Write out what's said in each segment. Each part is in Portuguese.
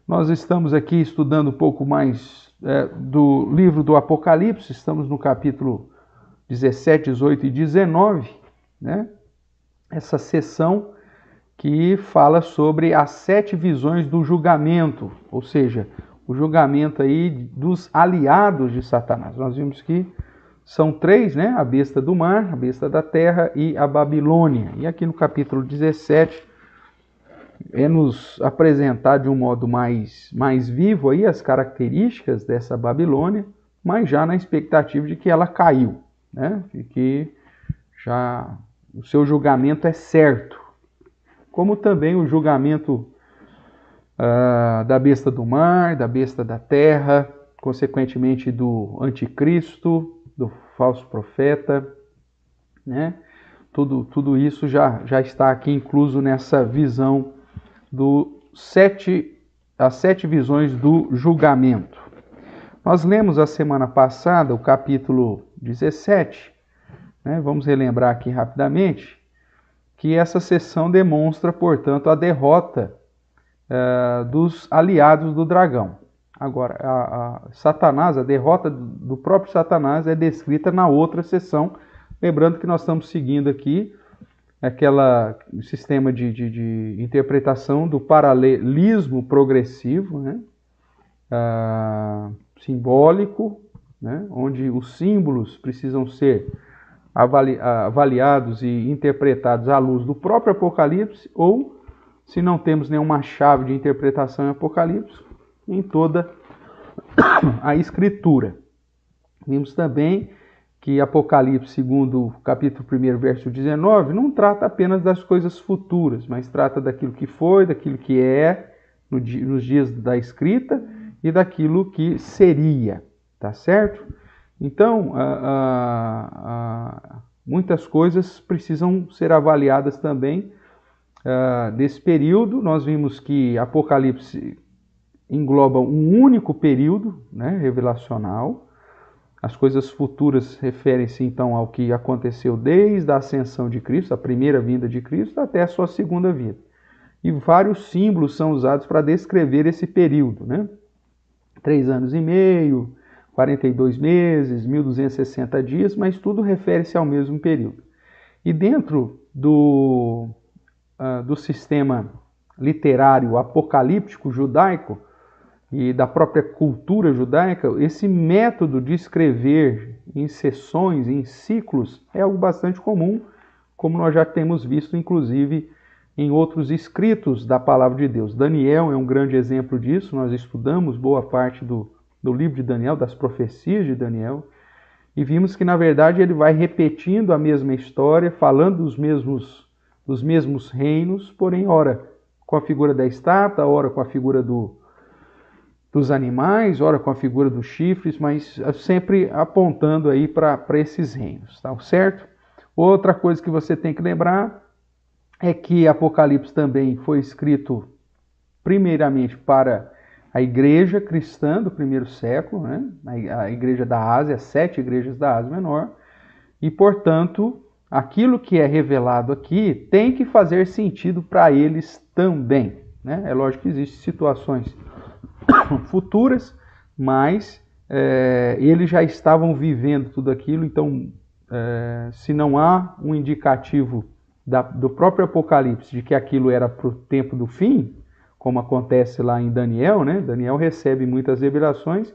Nós estamos aqui estudando um pouco mais do livro do Apocalipse, estamos no capítulo 17, 18 e 19, né? Essa sessão que fala sobre as 7 visões do julgamento, ou seja, o julgamento aí dos aliados de Satanás. Nós vimos que são 3, né? A besta do mar, a besta da terra e a Babilônia. E aqui no capítulo 17 é nos apresentar de um modo mais vivo aí as características dessa Babilônia, mas já na expectativa de que ela caiu, né? E que já o seu julgamento é certo. Como também o julgamento da besta do mar, da besta da terra, consequentemente do anticristo, do falso profeta, né? Tudo isso já está aqui incluso nessa visão as 7 visões do julgamento. Nós lemos a semana passada o capítulo 17, né? Vamos relembrar aqui rapidamente, que essa sessão demonstra, portanto, a derrota dos aliados do dragão. Agora, Satanás, a derrota do próprio Satanás é descrita na outra sessão, lembrando que nós estamos seguindo aqui aquele sistema de interpretação do paralelismo progressivo, né? Simbólico, né? Onde os símbolos precisam ser avaliados e interpretados à luz do próprio Apocalipse, ou, se não temos nenhuma chave de interpretação em Apocalipse, em toda a Escritura. Vimos também que Apocalipse, segundo o capítulo 1, verso 19, não trata apenas das coisas futuras, mas trata daquilo que foi, daquilo que é nos dias da escrita e daquilo que seria, tá certo? Então, muitas coisas precisam ser avaliadas também desse período. Nós vimos que Apocalipse engloba um único período, né, revelacional. As coisas futuras referem-se então ao que aconteceu desde a ascensão de Cristo, a primeira vinda de Cristo, até a sua segunda vinda. E vários símbolos são usados para descrever esse período, né? 3 anos e meio, 42 meses, 1260 dias, mas tudo refere-se ao mesmo período. E dentro do sistema literário apocalíptico judaico e da própria cultura judaica, esse método de escrever em sessões, em ciclos, é algo bastante comum, como nós já temos visto, inclusive, em outros escritos da palavra de Deus. Daniel é um grande exemplo disso, nós estudamos boa parte do livro de Daniel, das profecias de Daniel, e vimos que, na verdade, ele vai repetindo a mesma história, falando dos mesmos reinos, porém, ora com a figura da estátua, ora com a figura dos animais, ora com a figura dos chifres, mas sempre apontando aí para esses reinos, tá certo? Outra coisa que você tem que lembrar é que Apocalipse também foi escrito primeiramente para a igreja cristã do primeiro século, né? A igreja da Ásia, as 7 igrejas da Ásia Menor, e, portanto, aquilo que é revelado aqui tem que fazer sentido para eles também, né? É lógico que existem situações futuras, mas eles já estavam vivendo tudo aquilo, então, se não há um indicativo do próprio Apocalipse de que aquilo era para o tempo do fim, como acontece lá em Daniel, né? Daniel recebe muitas revelações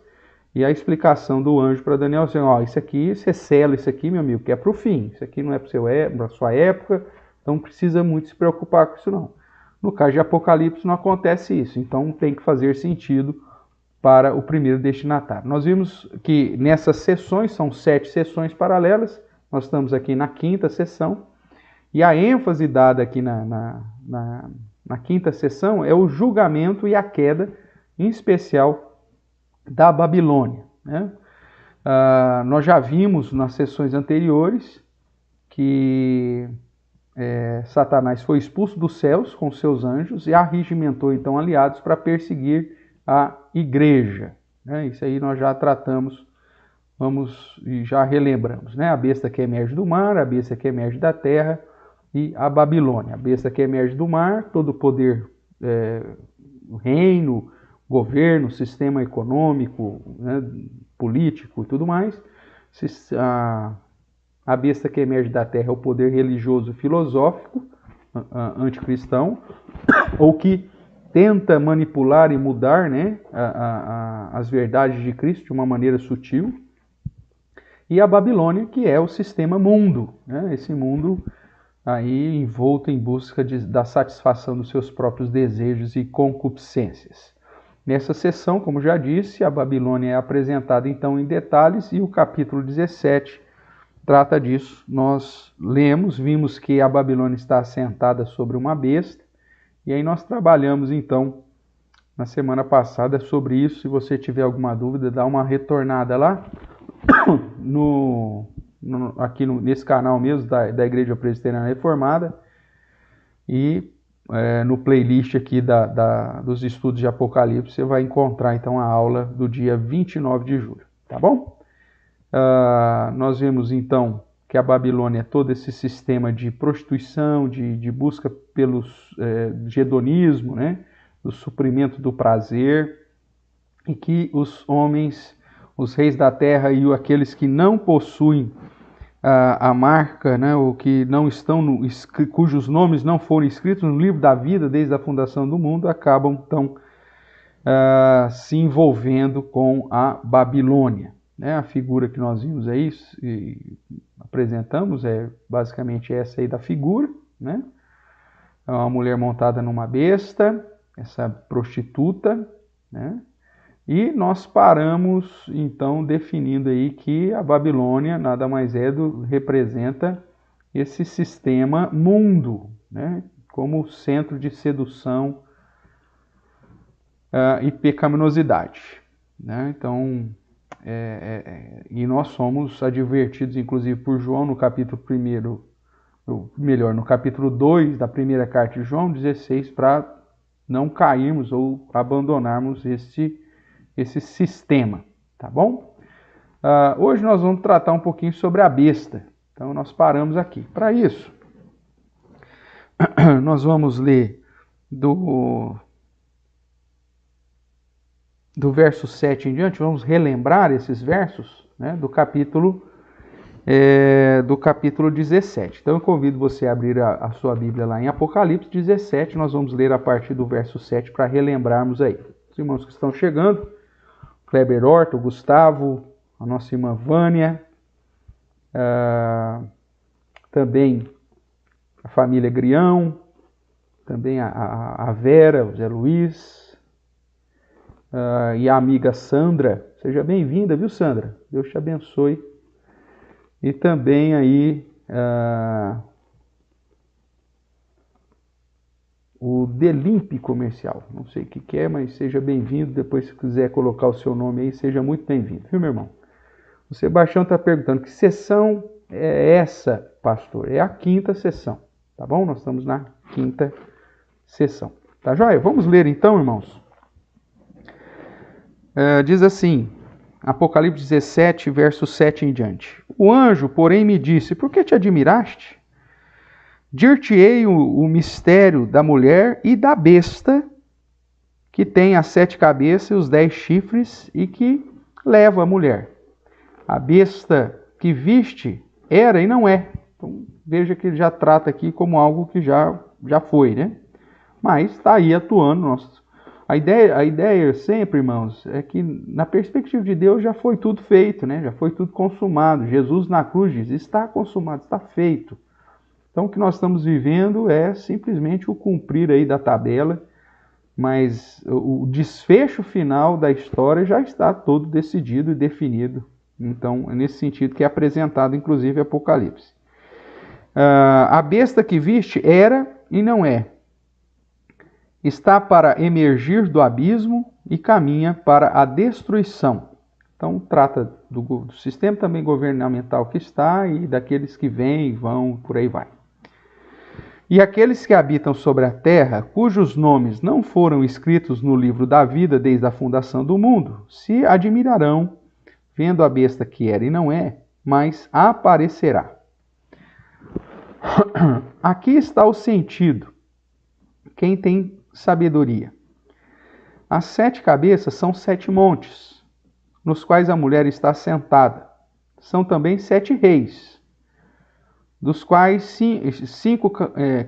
e a explicação do anjo para Daniel é assim, isso aqui, você sela isso aqui, meu amigo, que é para o fim, isso aqui não é para a sua época, então não precisa muito se preocupar com isso não. No caso de Apocalipse não acontece isso, então tem que fazer sentido para o primeiro destinatário. Nós vimos que nessas sessões, são 7 sessões paralelas, nós estamos aqui na 5ª sessão, e a ênfase dada aqui na 5ª sessão é o julgamento e a queda, em especial da Babilônia, né? Nós já vimos nas sessões anteriores que Satanás foi expulso dos céus com seus anjos e arregimentou então aliados para perseguir a igreja, né? Isso aí nós já tratamos, e já relembramos, né? A besta que emerge do mar, a besta que emerge da terra e a Babilônia. A besta que emerge do mar, todo o poder, o reino, governo, sistema econômico, né, político e tudo mais. A besta que emerge da terra é o poder religioso filosófico anticristão, ou que tenta manipular e mudar, né, as verdades de Cristo de uma maneira sutil. E a Babilônia, que é o sistema mundo, né, esse mundo aí envolto em busca da satisfação dos seus próprios desejos e concupiscências. Nessa sessão, como já disse, a Babilônia é apresentada então em detalhes e o capítulo 17 trata disso. Nós vimos que a Babilônia está assentada sobre uma besta, e aí nós trabalhamos então na semana passada sobre isso. Se você tiver alguma dúvida, dá uma retornada lá aqui nesse canal mesmo da Igreja Presbiteriana Reformada e no playlist aqui dos estudos de Apocalipse você vai encontrar então a aula do dia 29 de julho, tá bom? Nós vimos então que a Babilônia é todo esse sistema de prostituição, de busca de hedonismo, né? Do suprimento do prazer, e que os homens, os reis da terra e aqueles que não possuem a marca, né, ou que não estão cujos nomes não foram escritos no livro da vida desde a fundação do mundo, acabam então se envolvendo com a Babilônia, né? A figura que nós vimos aí e apresentamos é basicamente essa aí da figura, né? É uma mulher montada numa besta, essa prostituta, né? E nós paramos, então, definindo aí que a Babilônia nada mais representa esse sistema mundo, né? Como centro de sedução e pecaminosidade, né? Então, e nós somos advertidos, inclusive, por João no capítulo 1, no capítulo 2 da primeira carta de João, 16, para não cairmos ou abandonarmos esse sistema, tá bom? Hoje nós vamos tratar um pouquinho sobre a besta. Então nós paramos aqui. Para isso, nós vamos ler do verso 7 em diante, vamos relembrar esses versos, né, do capítulo 17. Então eu convido você a abrir a sua Bíblia lá em Apocalipse 17, nós vamos ler a partir do verso 7 para relembrarmos aí. Os irmãos que estão chegando, Kleber Horta, o Gustavo, a nossa irmã Vânia, também a família Grião, também a Vera, o Zé Luiz, e a amiga Sandra. Seja bem-vinda, viu, Sandra? Deus te abençoe. E também aí o Delimp Comercial. Não sei o que é, mas seja bem-vindo. Depois, se quiser colocar o seu nome aí, seja muito bem-vindo, viu, meu irmão? O Sebastião está perguntando que sessão é essa, pastor? É a 5ª sessão, tá bom? Nós estamos na 5ª sessão. Tá joia? Vamos ler então, irmãos. Diz assim, Apocalipse 17, verso 7 em diante. O anjo, porém, me disse, por que te admiraste? Dir-te-ei o mistério da mulher e da besta, que tem as 7 cabeças e os 10 chifres, e que leva a mulher. A besta que viste era e não é. Então, veja que ele já trata aqui como algo que já foi, né? Mas está aí atuando. A ideia sempre, irmãos, é que na perspectiva de Deus já foi tudo feito, né? Já foi tudo consumado. Jesus na cruz diz, está consumado, está feito. Então o que nós estamos vivendo é simplesmente o cumprir aí da tabela, mas o desfecho final da história já está todo decidido e definido. Então é nesse sentido que é apresentado inclusive Apocalipse. A besta que viste era e não é. Está para emergir do abismo e caminha para a destruição. Então, trata do sistema também governamental que está e daqueles que vêm, vão, por aí vai. E aqueles que habitam sobre a terra, cujos nomes não foram escritos no livro da vida desde a fundação do mundo, se admirarão, vendo a besta que era e não é, mas aparecerá. Aqui está o sentido. Quem tem sabedoria. As 7 cabeças são 7 montes, nos quais a mulher está sentada. São também 7 reis, dos quais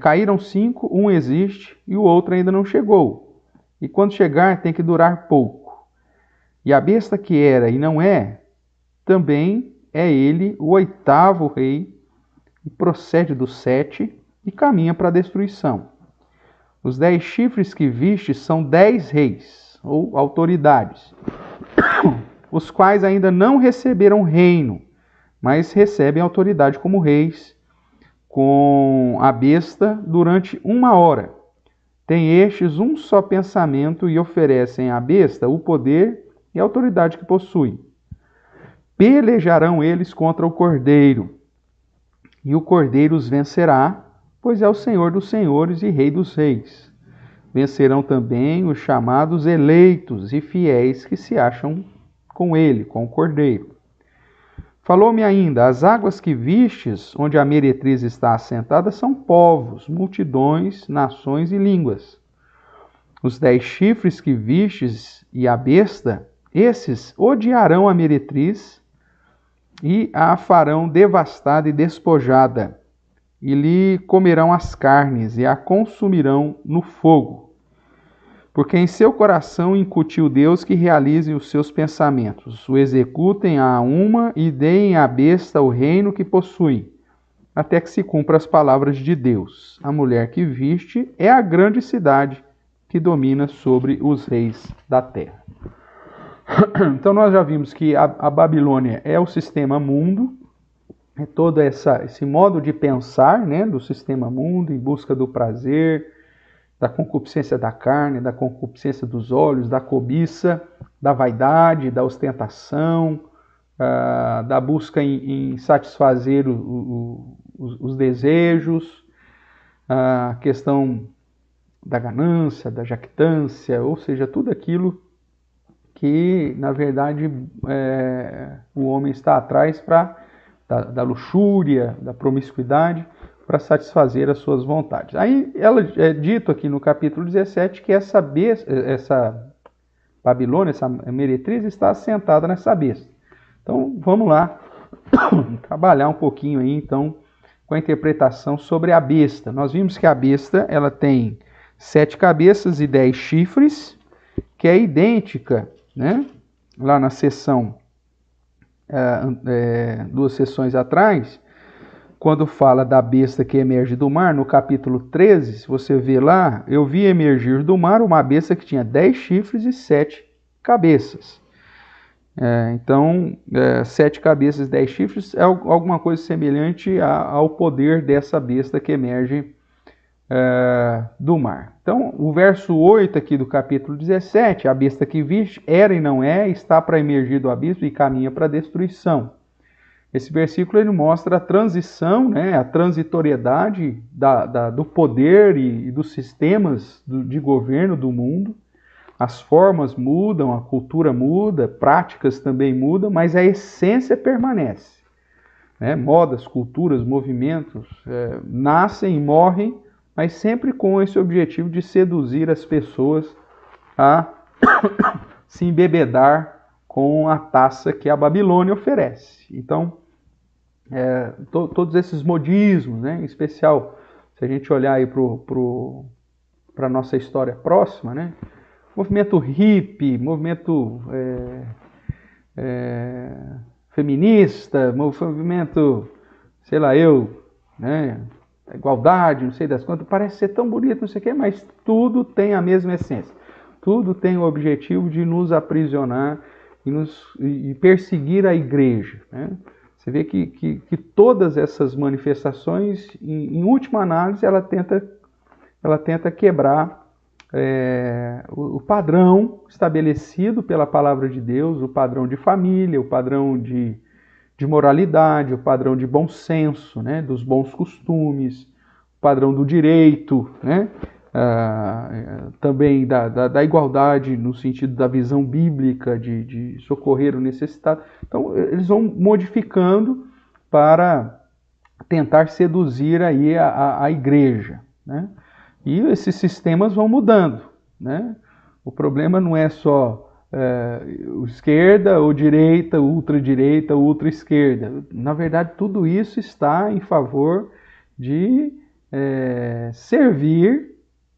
caíram 5, um existe e o outro ainda não chegou. E quando chegar tem que durar pouco. E a besta que era e não é, também é ele o 8º rei, e procede dos 7 e caminha para a destruição. Os 10 chifres que viste são 10 reis, ou autoridades, os quais ainda não receberam reino, mas recebem autoridade como reis, com a besta durante 1 hora. Tem estes um só pensamento e oferecem à besta o poder e a autoridade que possui. Pelejarão eles contra o Cordeiro, e o Cordeiro os vencerá, pois é o Senhor dos senhores e Rei dos reis. Vencerão também os chamados eleitos e fiéis que se acham com ele, com o Cordeiro. Falou-me ainda, as águas que vistes, onde a meretriz está assentada, são povos, multidões, nações e línguas. Os 10 chifres que vistes e a besta, esses odiarão a meretriz e a farão devastada e despojada, e lhe comerão as carnes e a consumirão no fogo. Porque em seu coração incutiu Deus que realize os seus pensamentos, o executem a uma e deem à besta o reino que possui, até que se cumpra as palavras de Deus. A mulher que viste é a grande cidade que domina sobre os reis da terra. Então nós já vimos que a Babilônia é o sistema mundo, é todo esse modo de pensar, né, do sistema mundo em busca do prazer, da concupiscência da carne, da concupiscência dos olhos, da cobiça, da vaidade, da ostentação, da busca em satisfazer os desejos, a questão da ganância, da jactância, ou seja, tudo aquilo que, na verdade, o homem está atrás da luxúria, da promiscuidade, para satisfazer as suas vontades. Aí é dito aqui no capítulo 17 que essa Babilônia, essa meretriz, está assentada nessa besta. Então, vamos lá trabalhar um pouquinho aí, então, com a interpretação sobre a besta. Nós vimos que a besta, ela tem 7 cabeças e 10 chifres, que é idêntica, né? Lá na sessão, 2 sessões atrás, quando fala da besta que emerge do mar, no capítulo 13, se você vê lá, eu vi emergir do mar uma besta que tinha 10 chifres e 7 cabeças. Então, 7 cabeças e 10 chifres é alguma coisa semelhante ao poder dessa besta que emerge do mar. Então, o verso 8 aqui do capítulo 17, a besta que viste era e não é, está para emergir do abismo e caminha para a destruição. Esse versículo ele mostra a transição, né, a transitoriedade do poder e dos sistemas de governo do mundo. As formas mudam, a cultura muda, práticas também mudam, mas a essência permanece. Né? Modas, culturas, movimentos nascem e morrem, mas sempre com esse objetivo de seduzir as pessoas a se embebedar com a taça que a Babilônia oferece. Então, todos esses modismos, né, em especial, se a gente olhar aí para a nossa história próxima, né, movimento hippie, movimento feminista, movimento, sei lá, né, igualdade, não sei das quantas, parece ser tão bonito, não sei o quê, mas tudo tem a mesma essência. Tudo tem o objetivo de nos aprisionar e perseguir a igreja, né? Você vê que todas essas manifestações, em última análise, ela tenta quebrar o padrão estabelecido pela palavra de Deus, o padrão de família, o padrão de moralidade, o padrão de bom senso, né, dos bons costumes, o padrão do direito, né, também da igualdade no sentido da visão bíblica de socorrer o necessitado. Então, eles vão modificando para tentar seduzir aí a igreja, né? E esses sistemas vão mudando, né? O problema não é só esquerda ou direita, ultradireita, ultra-esquerda. Na verdade, tudo isso está em favor de servir,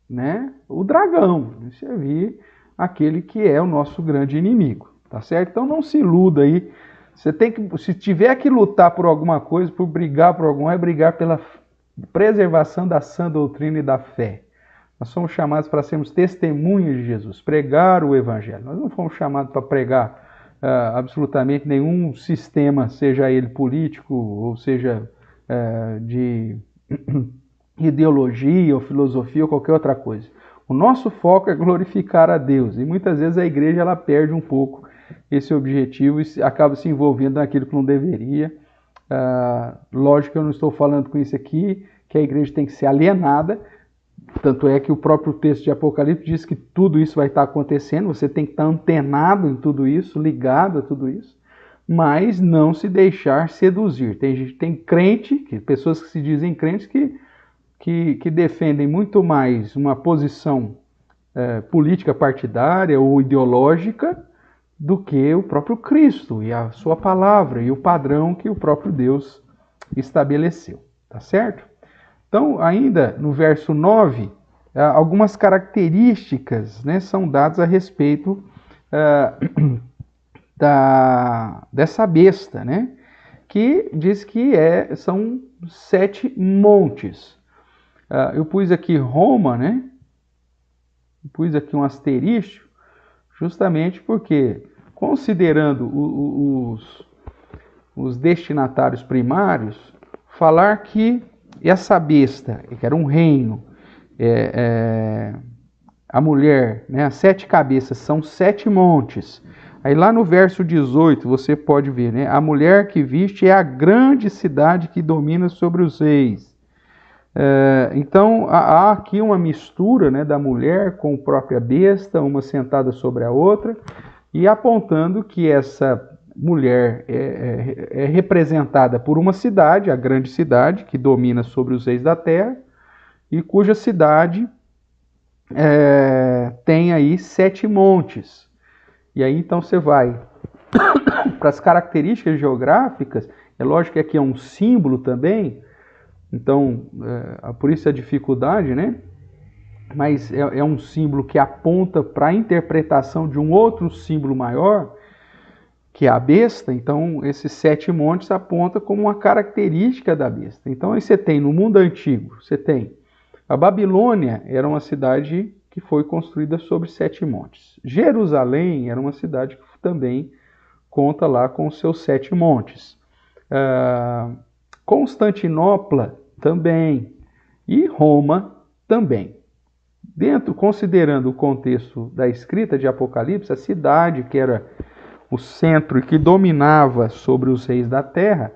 né, o dragão, de servir aquele que é o nosso grande inimigo, tá certo? Então não se iluda aí. Você tem que, se tiver que lutar por alguma coisa, por brigar por alguma, é brigar pela preservação da sã doutrina e da fé. Nós somos chamados para sermos testemunhas de Jesus, pregar o Evangelho. Nós não fomos chamados para pregar absolutamente nenhum sistema, seja ele político, ou seja de ideologia ou filosofia ou qualquer outra coisa. O nosso foco é glorificar a Deus, e muitas vezes a igreja ela perde um pouco esse objetivo e acaba se envolvendo naquilo que não deveria. Lógico que eu não estou falando com isso aqui que a igreja tem que ser alienada, tanto é que o próprio texto de Apocalipse diz que tudo isso vai estar acontecendo, você tem que estar antenado em tudo isso, ligado a tudo isso, mas não se deixar seduzir. Tem crente, pessoas que se dizem crentes, que defendem muito mais uma posição política partidária ou ideológica do que o próprio Cristo e a sua palavra e o padrão que o próprio Deus estabeleceu, tá certo? Então, ainda no verso 9, algumas características, né, são dadas a respeito dessa besta, né, que diz que são 7 montes. Eu pus aqui Roma, né, pus aqui um asterisco, justamente porque, considerando os destinatários primários, falar que essa besta, que era um reino, a mulher, né, as 7 cabeças, são 7 montes. Aí lá no verso 18 você pode ver, né, a mulher que viste é a grande cidade que domina sobre os reis. Então há aqui uma mistura, né, da mulher com a própria besta, uma sentada sobre a outra, e apontando que essa mulher é representada por uma cidade, a grande cidade, que domina sobre os reis da terra, e cuja cidade tem aí 7 montes. E aí então você vai para as características geográficas, é lógico que aqui é um símbolo também, então por isso a dificuldade, né? Mas é um símbolo que aponta para a interpretação de um outro símbolo maior, que é a besta. Então esses 7 montes apontam como uma característica da besta. Então aí você tem no mundo antigo, você tem a Babilônia, era uma cidade que foi construída sobre 7 montes. Jerusalém era uma cidade que também conta lá com os seus 7 montes. Constantinopla também, e Roma também. Considerando o contexto da escrita de Apocalipse, a cidade que era o centro e que dominava sobre os reis da terra,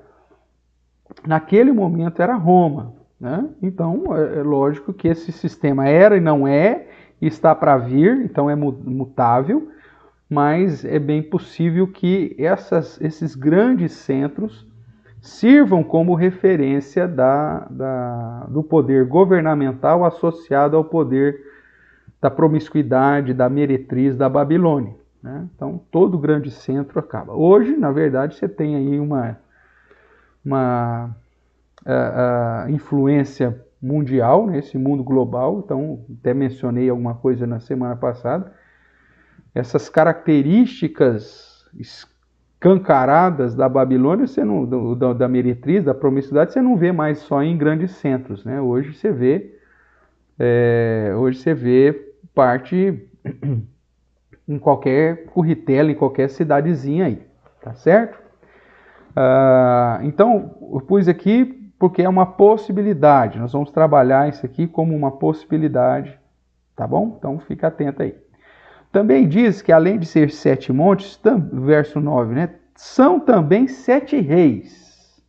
naquele momento era Roma, né? Então é lógico que esse sistema era e não é, está para vir, então é mutável, mas é bem possível que esses grandes centros sirvam como referência do poder governamental associado ao poder da promiscuidade, da meretriz da Babilônia, né? Então todo grande centro acaba. Hoje, na verdade, você tem aí uma influência mundial, né, esse mundo global. Então até mencionei alguma coisa na semana passada. Essas características escancaradas da Babilônia, da meretriz, da promiscuidade, você não vê mais só em grandes centros, né? Hoje você vê parte em qualquer curritela, em qualquer cidadezinha aí, tá certo? Então eu pus aqui porque é uma possibilidade. Nós vamos trabalhar isso aqui como uma possibilidade, tá bom? Então fica atento aí. Também diz que além de ser 7 montes, verso 9, né, são também 7 reis,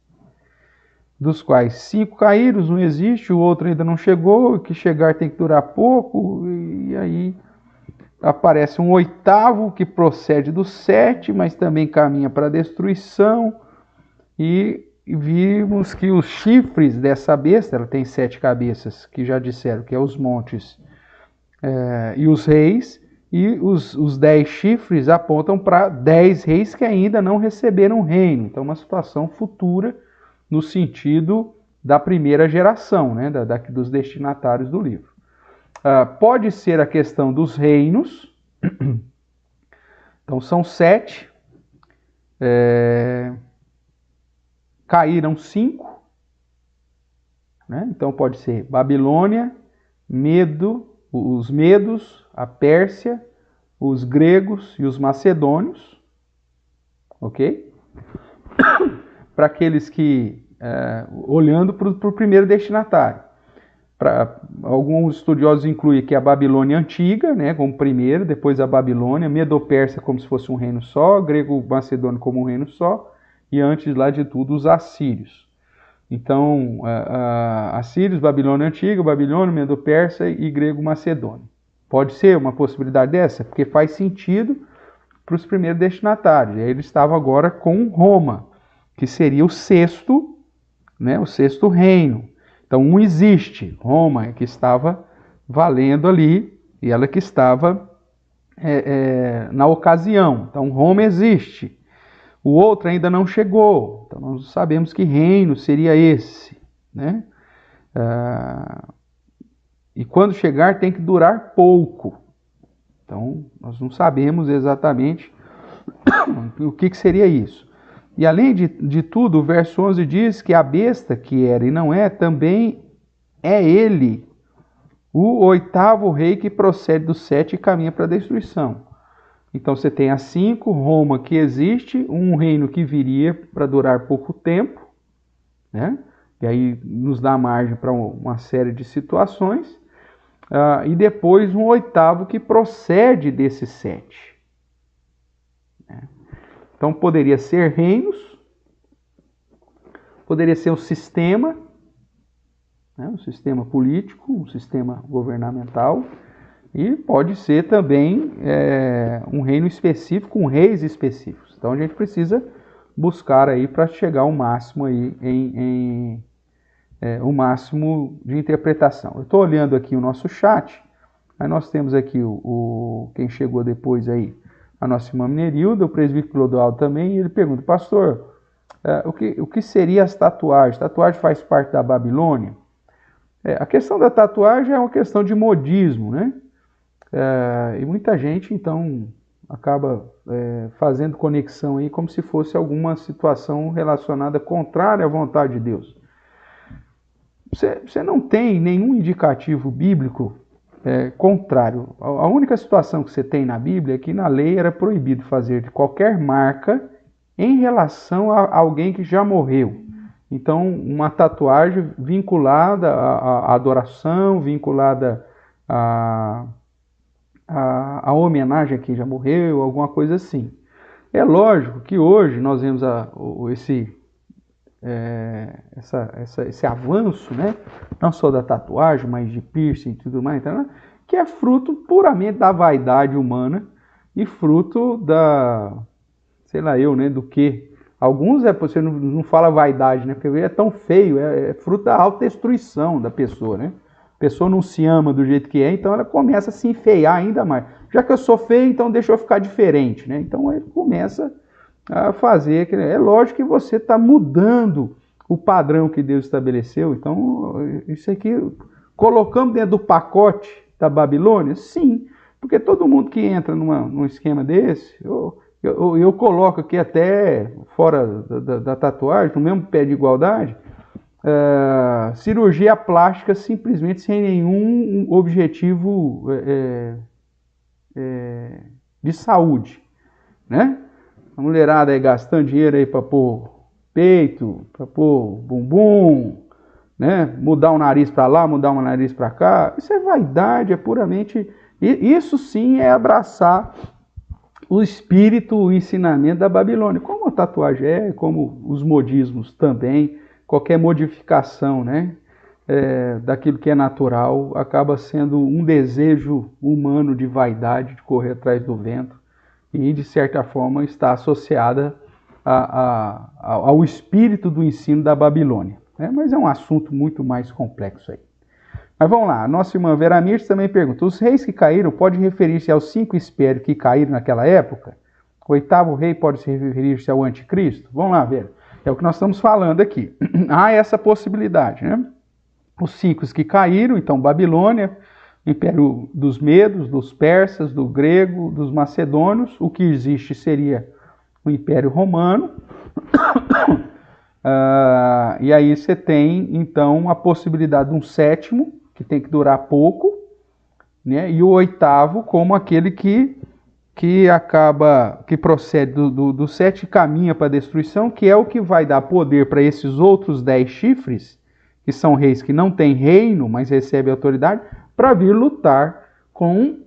dos quais 5 caíram, um existe, o outro ainda não chegou, que chegar tem que durar pouco, e aí aparece um 8º que procede do 7, mas também caminha para a destruição, e vimos que os chifres dessa besta, ela tem 7 cabeças, que já disseram que é os montes e os reis, e os 10 chifres apontam para 10 reis que ainda não receberam o reino. Então, uma situação futura no sentido da primeira geração, né, dos destinatários do livro. Pode ser a questão dos reinos. Então, são 7. Caíram 5. Né? Então, pode ser Babilônia, os medos, a Pérsia, os gregos e os macedônios. Ok? Para aqueles que, olhando para o primeiro destinatário. Alguns estudiosos incluem aqui a Babilônia antiga, né, como primeiro, depois a Babilônia, Medo-Pérsia como se fosse um reino só, grego-macedônio como um reino só, e antes lá de tudo os assírios. Então, assírios, Babilônia antiga, Babilônia, Medo-Pérsia e grego-macedônio. Pode ser uma possibilidade dessa, porque faz sentido para os primeiros destinatários. Ele estava agora com Roma, que seria o sexto, né, o sexto reino. Então, um existe, Roma, que estava valendo ali, e ela que estava na ocasião. Então, Roma existe. O outro ainda não chegou. Então, nós sabemos que reino seria esse. Né? E quando chegar, tem que durar pouco. Então, nós não sabemos exatamente o que seria isso. E além de tudo, o verso 11 diz que a besta que era e não é, também é ele, o 8º rei que procede do 7 e caminha para a destruição. Então você tem as 5, Roma que existe, um reino que viria para durar pouco tempo, né? E aí nos dá margem para uma série de situações, e depois um 8º que procede desses 7. Né? Então poderia ser reinos, poderia ser um sistema, né, um sistema político, um sistema governamental, e pode ser também um reino específico, com reis específicos. Então a gente precisa buscar aí para chegar ao máximo aí o máximo de interpretação. Eu estou olhando aqui o nosso chat, aí nós temos aqui quem chegou depois aí, a nossa irmã Nerilda, o presbítero Clodoaldo também, e ele pergunta, pastor, o que seria as tatuagens? Tatuagem faz parte da Babilônia? A questão da tatuagem é uma questão de modismo, né? E muita gente, então, acaba fazendo conexão aí como se fosse alguma situação relacionada contrária à vontade de Deus. Você não tem nenhum indicativo bíblico contrário. A única situação que você tem na Bíblia é que na lei era proibido fazer de qualquer marca em relação a alguém que já morreu. Então, uma tatuagem vinculada à adoração, vinculada à homenagem a quem já morreu, alguma coisa assim. É lógico que hoje nós vemos esse avanço, né? Não só da tatuagem, mas de piercing e tudo mais, então, que é fruto puramente da vaidade humana e fruto do que? Alguns você não fala vaidade, né? Porque é tão feio, é fruto da autodestruição da pessoa, né? A pessoa não se ama do jeito que é, então ela começa a se enfeiar ainda mais. Já que eu sou feio, então deixa eu ficar diferente, né? Então ele começa a fazer. É lógico que você está mudando o padrão que Deus estabeleceu. Então, isso aqui, colocamos dentro do pacote da Babilônia? Sim, porque todo mundo que entra num esquema desse, eu coloco aqui até fora da tatuagem, no mesmo pé de igualdade, cirurgia plástica simplesmente sem nenhum objetivo de saúde, né? A mulherada aí gastando dinheiro aí para pôr peito, para pôr bumbum, né? Mudar o nariz para lá, mudar o nariz para cá. Isso é vaidade, é puramente... Isso sim é abraçar o espírito, o ensinamento da Babilônia. Como a tatuagem como os modismos também, qualquer modificação, né? Daquilo que é natural, acaba sendo um desejo humano de vaidade, de correr atrás do vento. E, de certa forma, está associada ao espírito do ensino da Babilônia. Mas é um assunto muito mais complexo aí. Mas vamos lá, a nossa irmã Vera Mirtes também pergunta, os reis que caíram pode referir-se aos 5 espéries que caíram naquela época? O 8º rei pode se referir-se ao anticristo? Vamos lá, Vera. É o que nós estamos falando aqui. Há essa possibilidade, né? Os 5 que caíram, então Babilônia, Império dos Medos, dos Persas, do Grego, dos Macedônios. O que existe seria o Império Romano. E aí você tem, então, a possibilidade de um 7º, que tem que durar pouco, né? E o 8º como aquele que procede do 7 e caminha para a destruição, que é o que vai dar poder para esses outros 10 chifres, que são reis que não têm reino, mas recebem autoridade, para vir lutar com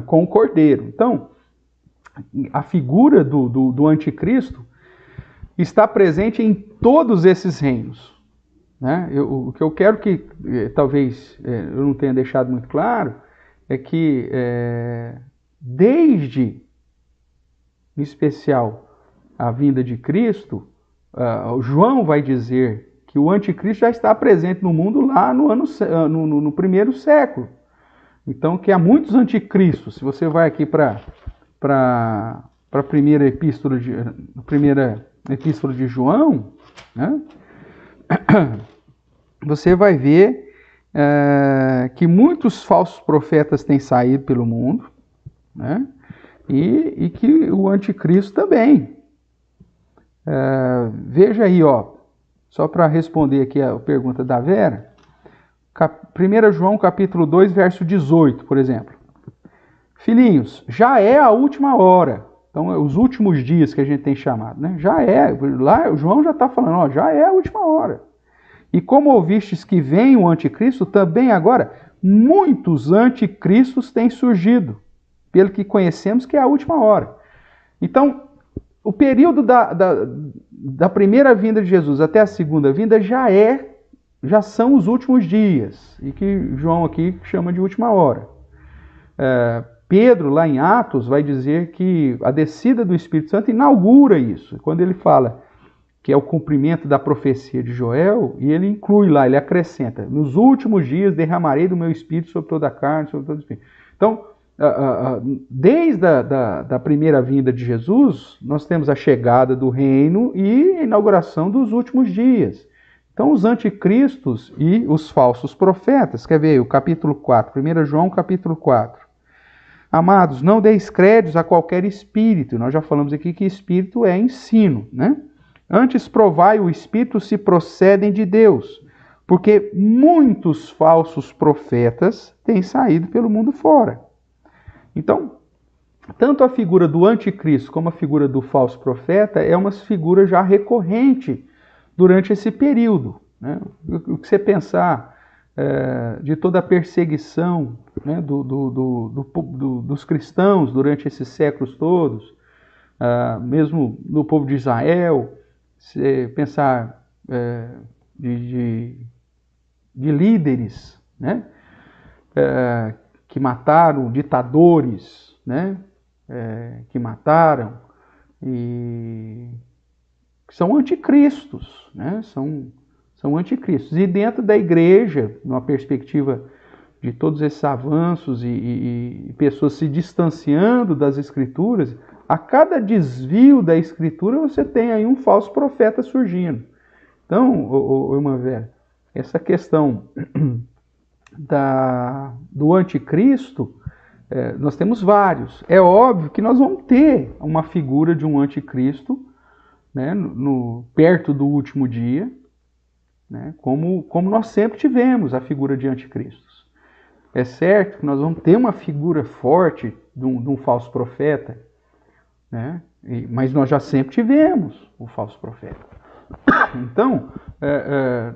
o Cordeiro. Então, a figura do anticristo está presente em todos esses reinos, né? O que eu quero que, talvez, eu não tenha deixado muito claro, é que, desde, em especial, a vinda de Cristo, João vai dizer que o anticristo já está presente no mundo lá no primeiro século. Então, que há muitos anticristos. Se você vai aqui para a primeira epístola de João, né, você vai ver que muitos falsos profetas têm saído pelo mundo, né, e que o anticristo também. Veja aí, só para responder aqui a pergunta da Vera, 1 João capítulo 2, verso 18, por exemplo. Filhinhos, já é a última hora. Então, os últimos dias que a gente tem chamado, né? Já é. Lá o João já está falando, já é a última hora. E como ouvistes que vem o anticristo, também agora muitos anticristos têm surgido, pelo que conhecemos que é a última hora. Então, o período da primeira vinda de Jesus até a segunda vinda já são os últimos dias, e que João aqui chama de última hora. Pedro, lá em Atos, vai dizer que a descida do Espírito Santo inaugura isso. Quando ele fala que é o cumprimento da profecia de Joel, e ele inclui lá, ele acrescenta, nos últimos dias derramarei do meu Espírito sobre toda a carne, sobre todo o Espírito. Então, desde a primeira vinda de Jesus, nós temos a chegada do reino e a inauguração dos últimos dias. Então, os anticristos e os falsos profetas, quer ver o capítulo 4, 1 João capítulo 4. Amados, não deis créditos a qualquer espírito. Nós já falamos aqui que espírito é ensino, né? Antes provai o espírito se procedem de Deus, porque muitos falsos profetas têm saído pelo mundo fora. Então, tanto a figura do anticristo como a figura do falso profeta é uma figura já recorrente durante esse período, né? O que você pensar de toda a perseguição, né, dos cristãos durante esses séculos todos, mesmo no povo de Israel, se pensar de líderes, né, que mataram, ditadores, né, que mataram, e que são anticristos, né, são anticristos. E dentro da igreja, numa perspectiva de todos esses avanços e pessoas se distanciando das escrituras, a cada desvio da escritura você tem aí um falso profeta surgindo. Então, irmã Vera, essa questão do anticristo, nós temos vários. É óbvio que nós vamos ter uma figura de um anticristo, né, perto do último dia, né, como nós sempre tivemos a figura de anticristos. É certo que nós vamos ter uma figura forte de um falso profeta, né, mas nós já sempre tivemos o falso profeta. Então,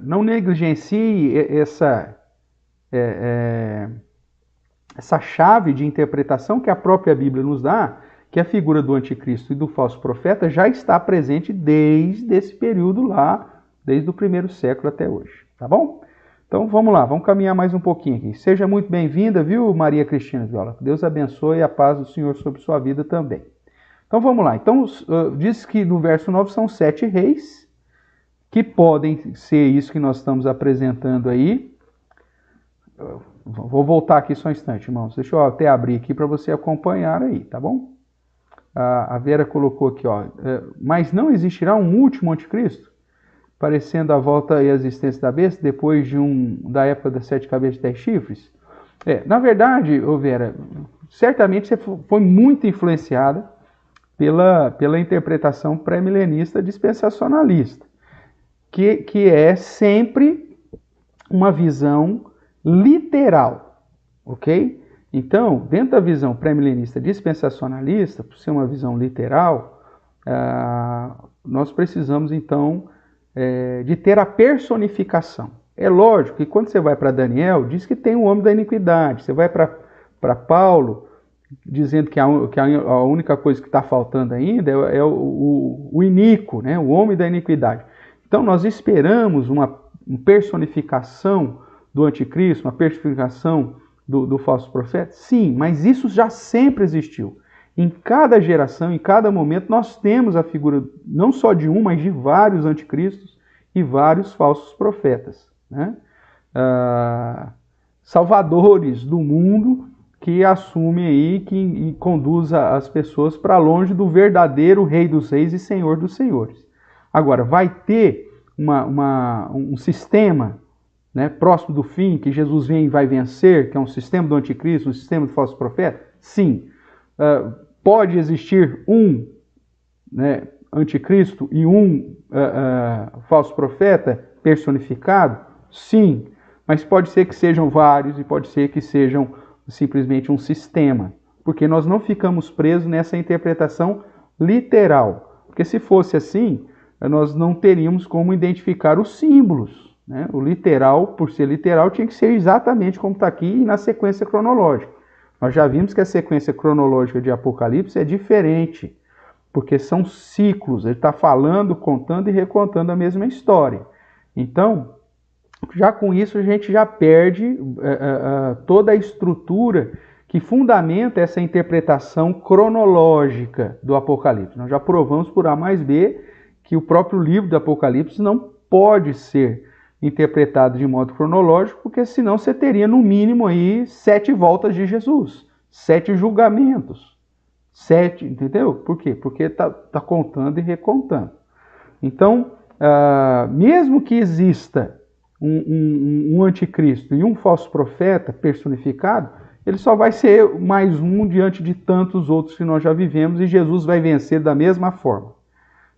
não negligencie essa chave de interpretação que a própria Bíblia nos dá, que a figura do anticristo e do falso profeta já está presente desde esse período lá, desde o primeiro século até hoje, tá bom? Então vamos lá, vamos caminhar mais um pouquinho aqui. Seja muito bem-vinda, viu, Maria Cristina Viola? Deus abençoe e a paz do Senhor sobre sua vida também. Então vamos lá. Então diz que no verso 9 são 7 reis, que podem ser isso que nós estamos apresentando aí, Vou voltar aqui só um instante, irmãos. Deixa eu até abrir aqui para você acompanhar aí, tá bom? A Vera colocou aqui, ó. Mas não existirá um último anticristo? Parecendo a volta e a existência da besta, depois da época das 7 cabeças e 10 chifres? Na verdade, Vera, certamente você foi muito influenciada pela interpretação pré-milenista dispensacionalista, que é sempre uma visão literal, ok? Então, dentro da visão pré-milenista dispensacionalista, por ser uma visão literal, nós precisamos, então, de ter a personificação. É lógico que quando você vai para Daniel, diz que tem o homem da iniquidade. Você vai para Paulo, dizendo que a única coisa que está faltando ainda é o iníquo, né? O homem da iniquidade. Então nós esperamos uma personificação do anticristo, uma personificação do falso profeta? Sim, mas isso já sempre existiu. Em cada geração, em cada momento, nós temos a figura não só de um, mas de vários anticristos e vários falsos profetas, né? Salvadores do mundo que assumem aí, que conduzem as pessoas para longe do verdadeiro Rei dos Reis e Senhor dos Senhores. Agora, vai ter um sistema, né, próximo do fim, que Jesus vem e vai vencer, que é um sistema do anticristo, um sistema do falso profeta? Sim. Pode existir um, né, anticristo e um falso profeta personificado? Sim. Mas pode ser que sejam vários e pode ser que sejam simplesmente um sistema. Porque nós não ficamos presos nessa interpretação literal. Porque se fosse assim, nós não teríamos como identificar os símbolos, né? O literal, por ser literal, tinha que ser exatamente como está aqui na sequência cronológica. Nós já vimos que a sequência cronológica de Apocalipse é diferente, porque são ciclos. Ele está falando, contando e recontando a mesma história. Então, já com isso a gente já perde toda a estrutura que fundamenta essa interpretação cronológica do Apocalipse. Nós já provamos por A mais B que o próprio livro do Apocalipse não pode ser interpretado de modo cronológico, porque senão você teria no mínimo aí 7 voltas de Jesus, 7 julgamentos, 7, entendeu? Por quê? Porque está contando e recontando. Então, mesmo que exista um anticristo e um falso profeta personificado, ele só vai ser mais um diante de tantos outros que nós já vivemos, e Jesus vai vencer da mesma forma.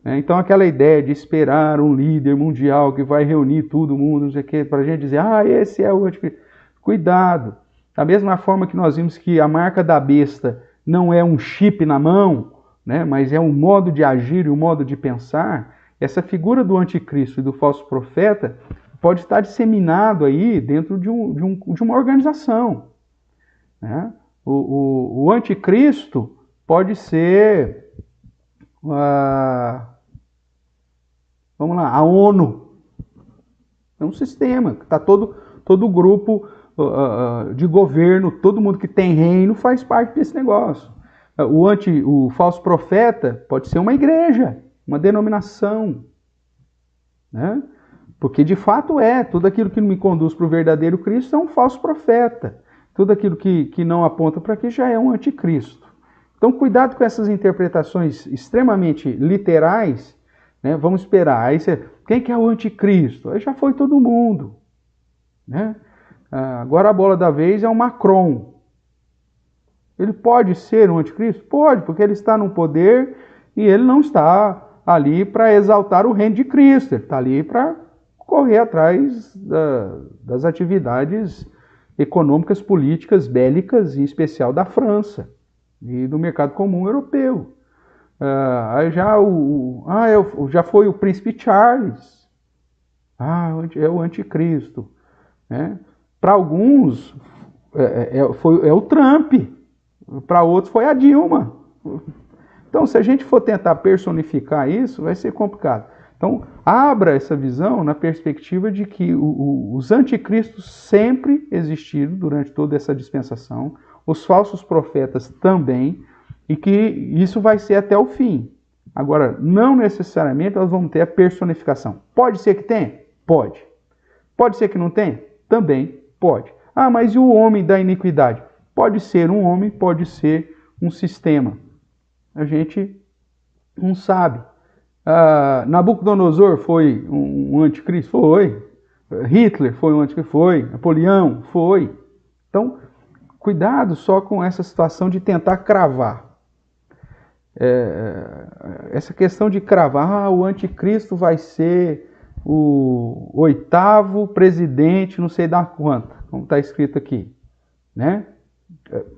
Então aquela ideia de esperar um líder mundial que vai reunir todo mundo, não sei o quê, para a gente dizer, esse é o anticristo. Cuidado! Da mesma forma que nós vimos que a marca da besta não é um chip na mão, né, mas é um modo de agir e um modo de pensar, essa figura do anticristo e do falso profeta pode estar disseminado aí dentro de uma organização, né? O anticristo pode ser, vamos lá, a ONU. É um sistema que está todo grupo de governo, todo mundo que tem reino faz parte desse negócio. O falso profeta pode ser uma igreja, uma denominação, né? Porque de fato tudo aquilo que me conduz para o verdadeiro Cristo é um falso profeta. Tudo aquilo que não aponta para aqui já é um anticristo. Então cuidado com essas interpretações extremamente literais, né? Vamos esperar. Aí quem que é o anticristo? Aí já foi todo mundo, né? Agora a bola da vez é o Macron. Ele pode ser um anticristo? Pode, porque ele está no poder e ele não está ali para exaltar o reino de Cristo. Ele está ali para correr atrás das atividades econômicas, políticas, bélicas, em especial da França e do mercado comum europeu. Aí já foi o príncipe Charles. É o anticristo, né? Para alguns é o Trump, para outros foi a Dilma. Então, se a gente for tentar personificar isso, vai ser complicado. Então, abra essa visão na perspectiva de que os anticristos sempre existiram durante toda essa dispensação, os falsos profetas também, e que isso vai ser até o fim. Agora, não necessariamente nós vamos ter a personificação. Pode ser que tenha? Pode. Pode ser que não tenha? Também pode. Ah, mas e o homem da iniquidade? Pode ser um homem, pode ser um sistema. A gente não sabe. Nabucodonosor foi um anticristo? Foi. Hitler foi um anticristo? Foi. Napoleão? Foi. Então, cuidado só com essa situação de tentar cravar. Essa questão de cravar, o anticristo vai ser o 8º presidente, não sei da quanta, como está escrito aqui, né?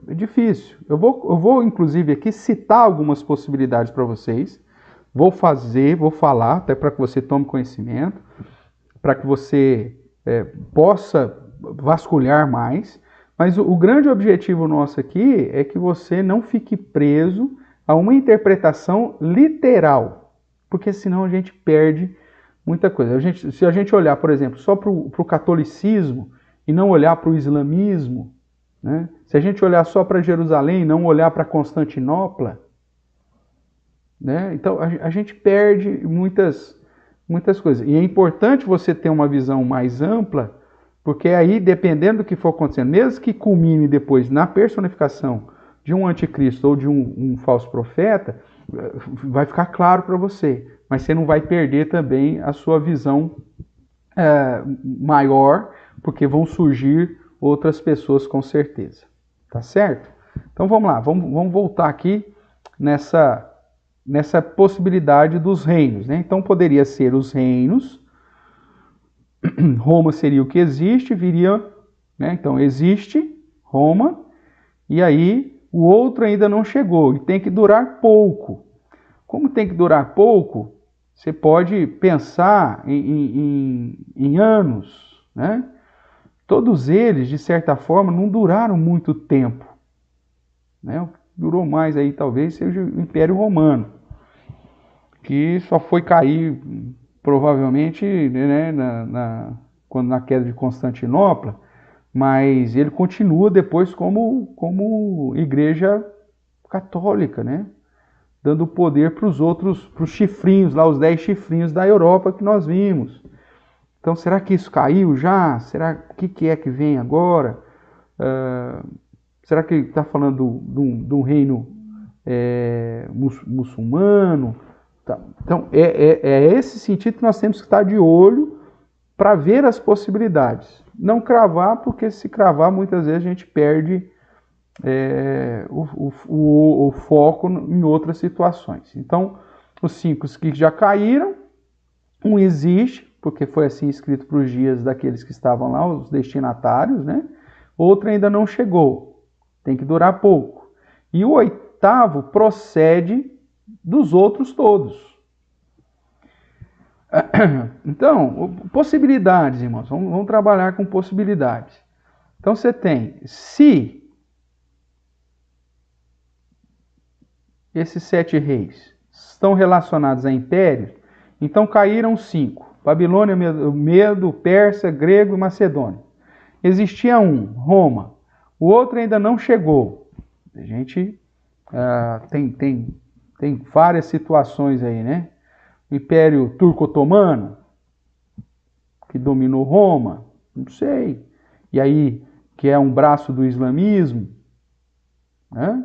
É difícil. Eu vou inclusive aqui citar algumas possibilidades para vocês. Vou falar, até para que você tome conhecimento, para que você possa vasculhar mais. Mas o grande objetivo nosso aqui é que você não fique preso a uma interpretação literal, porque senão a gente perde muita coisa. Se a gente olhar, por exemplo, só para o catolicismo e não olhar para o islamismo, né? Se a gente olhar só para Jerusalém e não olhar para Constantinopla, né? Então a gente perde muitas coisas. E é importante você ter uma visão mais ampla, porque aí, dependendo do que for acontecendo, mesmo que culmine depois na personificação de um anticristo ou de um falso profeta, vai ficar claro para você. Mas você não vai perder também a sua visão maior, porque vão surgir outras pessoas com certeza. Tá certo? Então vamos lá, vamos voltar aqui nessa possibilidade dos reinos, né? Então poderia ser os reinos, Roma seria o que existe, viria, né? Então existe Roma, e aí o outro ainda não chegou, e tem que durar pouco. Como tem que durar pouco, você pode pensar em anos, né? Todos eles, de certa forma, não duraram muito tempo, né? O que durou mais aí talvez seja o Império Romano, que só foi cair provavelmente, né, na queda de Constantinopla, mas ele continua depois como igreja católica, né? Dando poder para os outros, para os chifrinhos, lá os 10 chifrinhos da Europa que nós vimos. Então, será que isso caiu já? O que é que vem agora? Será que está falando de um reino muçulmano? Tá. Então, é esse sentido que nós temos que estar de olho para ver as possibilidades. Não cravar, porque se cravar, muitas vezes a gente perde o foco em outras situações. Então, os 5 que já caíram, um existe, porque foi assim escrito para os dias daqueles que estavam lá, os destinatários, né? Outro ainda não chegou, tem que durar pouco. E o 8º procede dos outros todos. Então, possibilidades, irmãos, vamos trabalhar com possibilidades. Então você tem, se esses 7 reis estão relacionados a impérios, então caíram 5. Babilônia, Medo, Pérsia, Grego e Macedônia. Existia um, Roma. O outro ainda não chegou. A gente tem várias situações aí, né? O Império Turco-Otomano, que dominou Roma, não sei. E aí, que é um braço do islamismo, né?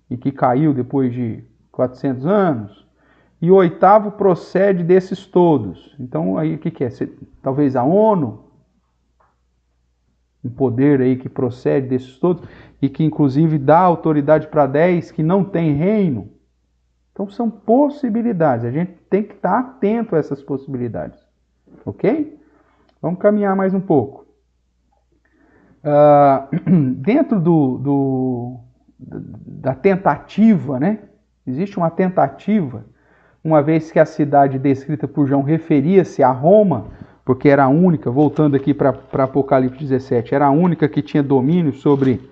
E que caiu depois de 400 anos. E o 8º procede desses todos. Então, aí o que é? Talvez a ONU, um poder aí que procede desses todos, e que inclusive dá autoridade para 10 que não tem reino. Então, são possibilidades. A gente tem que estar atento a essas possibilidades. Ok? Vamos caminhar mais um pouco. Dentro da tentativa, né? Existe uma tentativa, uma vez que a cidade descrita por João referia-se a Roma, porque era a única, voltando aqui para Apocalipse 17, era a única que tinha domínio sobre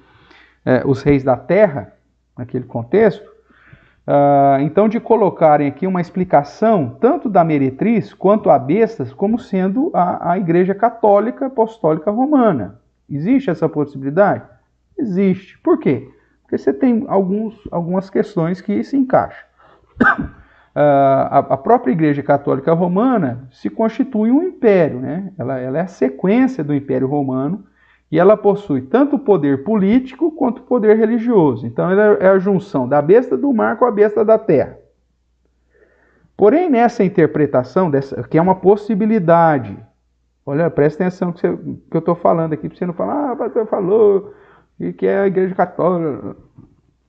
os reis da terra, naquele contexto. Então, de colocarem aqui uma explicação, tanto da meretriz quanto a bestas, como sendo a Igreja Católica Apostólica Romana. Existe essa possibilidade? Existe. Por quê? Porque você tem algumas questões que se encaixam. A própria Igreja Católica Romana se constitui um império, né? Ela é a sequência do Império Romano, E ela possui tanto o poder político quanto o poder religioso. Então ela é a junção da besta do mar com a besta da terra. Porém, nessa interpretação, que é uma possibilidade, olha, presta atenção que eu estou falando aqui, para você não falar, pastor falou que é a Igreja Católica.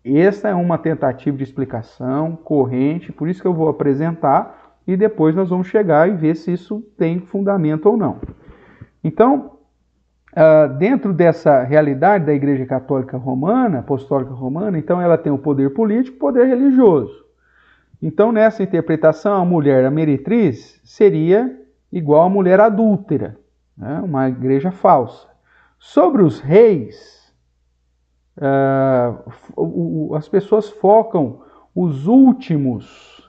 Essa é uma tentativa de explicação corrente, por isso que eu vou apresentar, e depois nós vamos chegar e ver se isso tem fundamento ou não. Então, dentro dessa realidade da Igreja Católica Romana, Apostólica Romana, então ela tem o poder político e o poder religioso. Então, nessa interpretação, a mulher, a meretriz, seria igual à mulher adúltera, né? Uma igreja falsa. Sobre os reis, as pessoas focam os últimos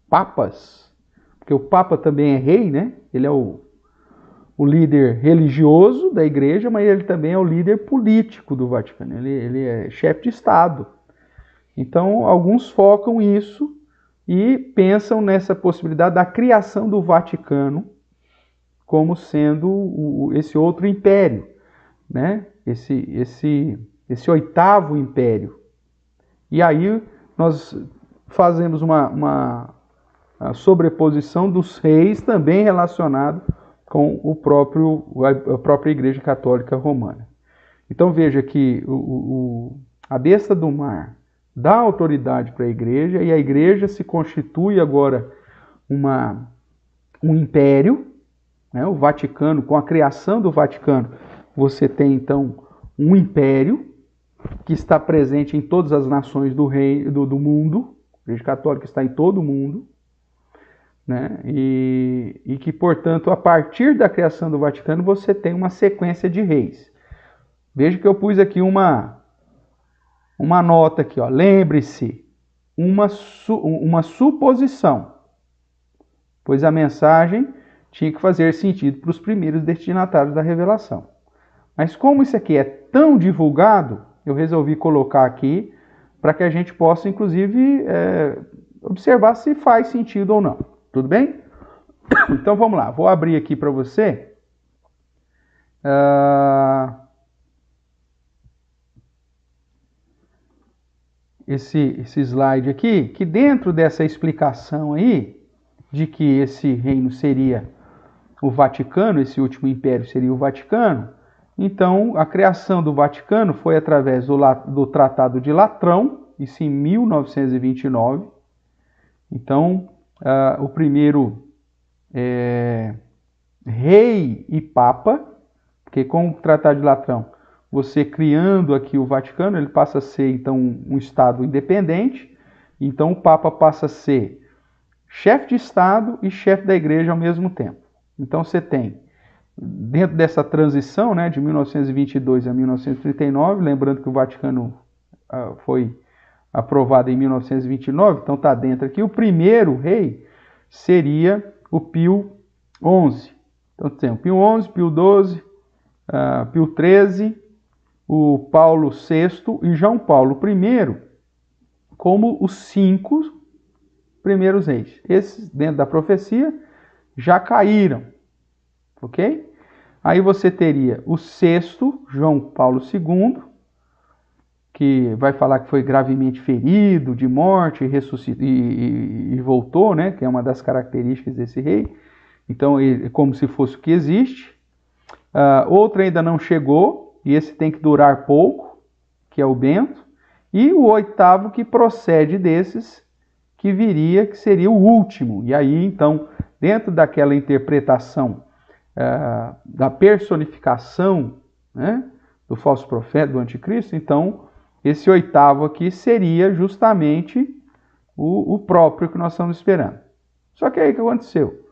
papas, porque o papa também é rei, né? Ele é o líder religioso da igreja, mas ele também é o líder político do Vaticano, ele é chefe de Estado. Então, alguns focam isso e pensam nessa possibilidade da criação do Vaticano como sendo esse outro império, né? Esse oitavo império. E aí nós fazemos uma sobreposição dos reis também relacionado com a própria Igreja Católica Romana. Então veja que a besta do mar dá autoridade para a igreja, e a igreja se constitui agora um império, né? O Vaticano, com a criação do Vaticano, você tem então um império que está presente em todas as nações do mundo, a igreja católica está em todo o mundo, né? E que, portanto, a partir da criação do Vaticano, você tem uma sequência de reis. Veja que eu pus aqui uma nota aqui, ó. Lembre-se, uma suposição, pois a mensagem tinha que fazer sentido para os primeiros destinatários da revelação. Mas como isso aqui é tão divulgado, eu resolvi colocar aqui para que a gente possa, inclusive, observar se faz sentido ou não. Tudo bem? Então vamos lá, vou abrir aqui para você. Esse slide aqui, que dentro dessa explicação aí, de que esse reino seria o Vaticano, esse último império seria o Vaticano, então a criação do Vaticano foi através do Tratado de Latrão, isso em 1929. Então, o primeiro rei e papa, porque com o Tratado de Latrão, você criando aqui o Vaticano, ele passa a ser, então, um Estado independente. Então, o Papa passa a ser chefe de Estado e chefe da Igreja ao mesmo tempo. Então, você tem, dentro dessa transição, né, de 1922 a 1939, lembrando que o Vaticano foi aprovado em 1929, então está dentro aqui, o primeiro rei seria o Pio XI. Então, tem o Pio XI, Pio XII, Pio XIII, o Paulo VI e João Paulo I como os 5 primeiros reis. Esses, dentro da profecia, já caíram, ok? Aí você teria o 6º, João Paulo II, que vai falar que foi gravemente ferido, de morte, ressuscitou e voltou, né? Que é uma das características desse rei. Então, é como se fosse o que existe. Outro ainda não chegou, e esse tem que durar pouco, que é o Bento, e o 8º que procede desses, que viria, que seria o último. E aí, então, dentro daquela interpretação da personificação, né, do falso profeta, do anticristo, então, esse 8º aqui seria justamente o próprio que nós estamos esperando. Só que aí o que aconteceu?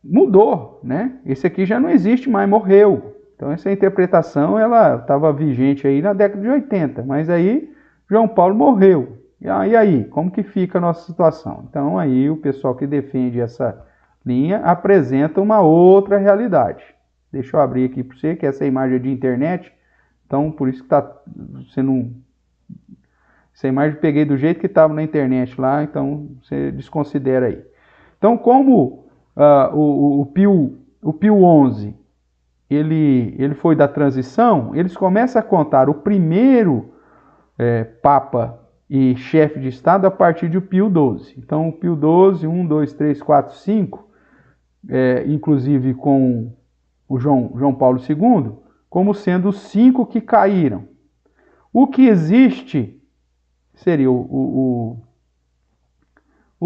Mudou, né? Esse aqui já não existe mais, morreu. Então essa interpretação ela estava vigente aí na década de 80, mas aí João Paulo morreu. E aí, como que fica a nossa situação? Então aí o pessoal que defende essa linha apresenta uma outra realidade. Deixa eu abrir aqui para você, que essa imagem é de internet, então por isso que está sendo essa imagem eu peguei do jeito que estava na internet lá, então você desconsidera aí. Então como o Pio o Pio XI, ele foi da transição, eles começam a contar o primeiro Papa e chefe de Estado a partir de Pio XII. Então, o Pio XII, 1, 2, 3, 4, 5, inclusive com o João Paulo II, como sendo os 5 que caíram. O que existe seria o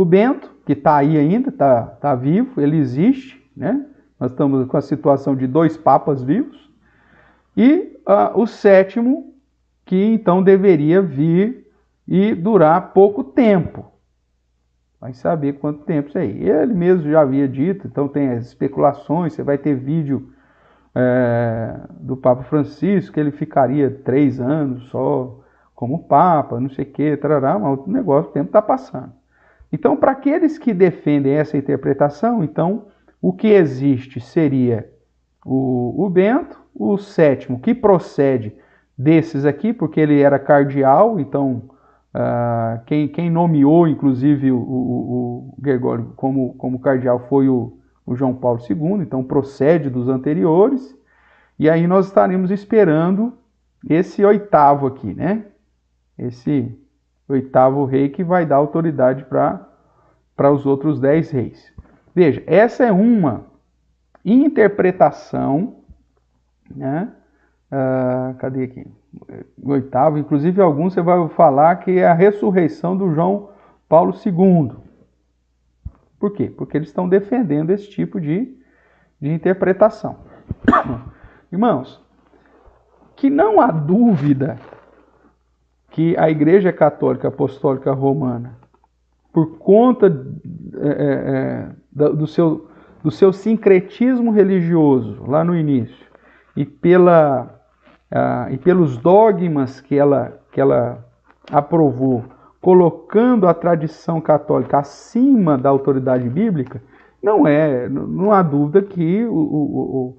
Bento, que está aí ainda, está vivo, ele existe, né? Nós estamos com a situação de 2 papas vivos, e o 7º, que então deveria vir e durar pouco tempo. Vai saber quanto tempo isso aí. Ele mesmo já havia dito, então tem as especulações, você vai ter vídeo do Papa Francisco, que ele ficaria 3 anos só como Papa, não sei o que, tarará, mas o negócio, o tempo está passando. Então, para aqueles que defendem essa interpretação, então, o que existe seria o Bento, o 7º, que procede desses aqui, porque ele era cardeal, então, quem nomeou, inclusive, o Gregório como cardeal foi o João Paulo II, então procede dos anteriores, e aí nós estaremos esperando esse 8º aqui, né? Esse 8º rei que vai dar autoridade para os outros 10 reis. Veja, essa é uma interpretação, né? Cadê aqui? O 8º, inclusive alguns você vai falar que é a ressurreição do João Paulo II. Por quê? Porque eles estão defendendo esse tipo de interpretação. Irmãos, que não há dúvida que a Igreja Católica Apostólica Romana, por conta do seu sincretismo religioso lá no início e pelos dogmas que ela aprovou, colocando a tradição católica acima da autoridade bíblica, não há dúvida que o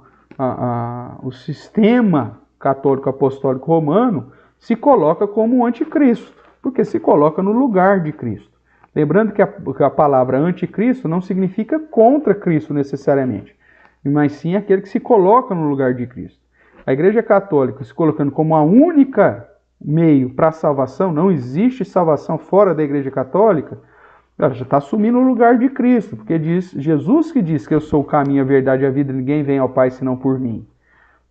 sistema católico apostólico romano se coloca como um anticristo, porque se coloca no lugar de Cristo. Lembrando que a palavra anticristo não significa contra Cristo necessariamente, mas sim aquele que se coloca no lugar de Cristo. A Igreja Católica se colocando como a única meio para a salvação, não existe salvação fora da Igreja Católica, ela já está assumindo o lugar de Cristo, porque Jesus que diz que eu sou o caminho, a verdade e a vida, ninguém vem ao Pai senão por mim.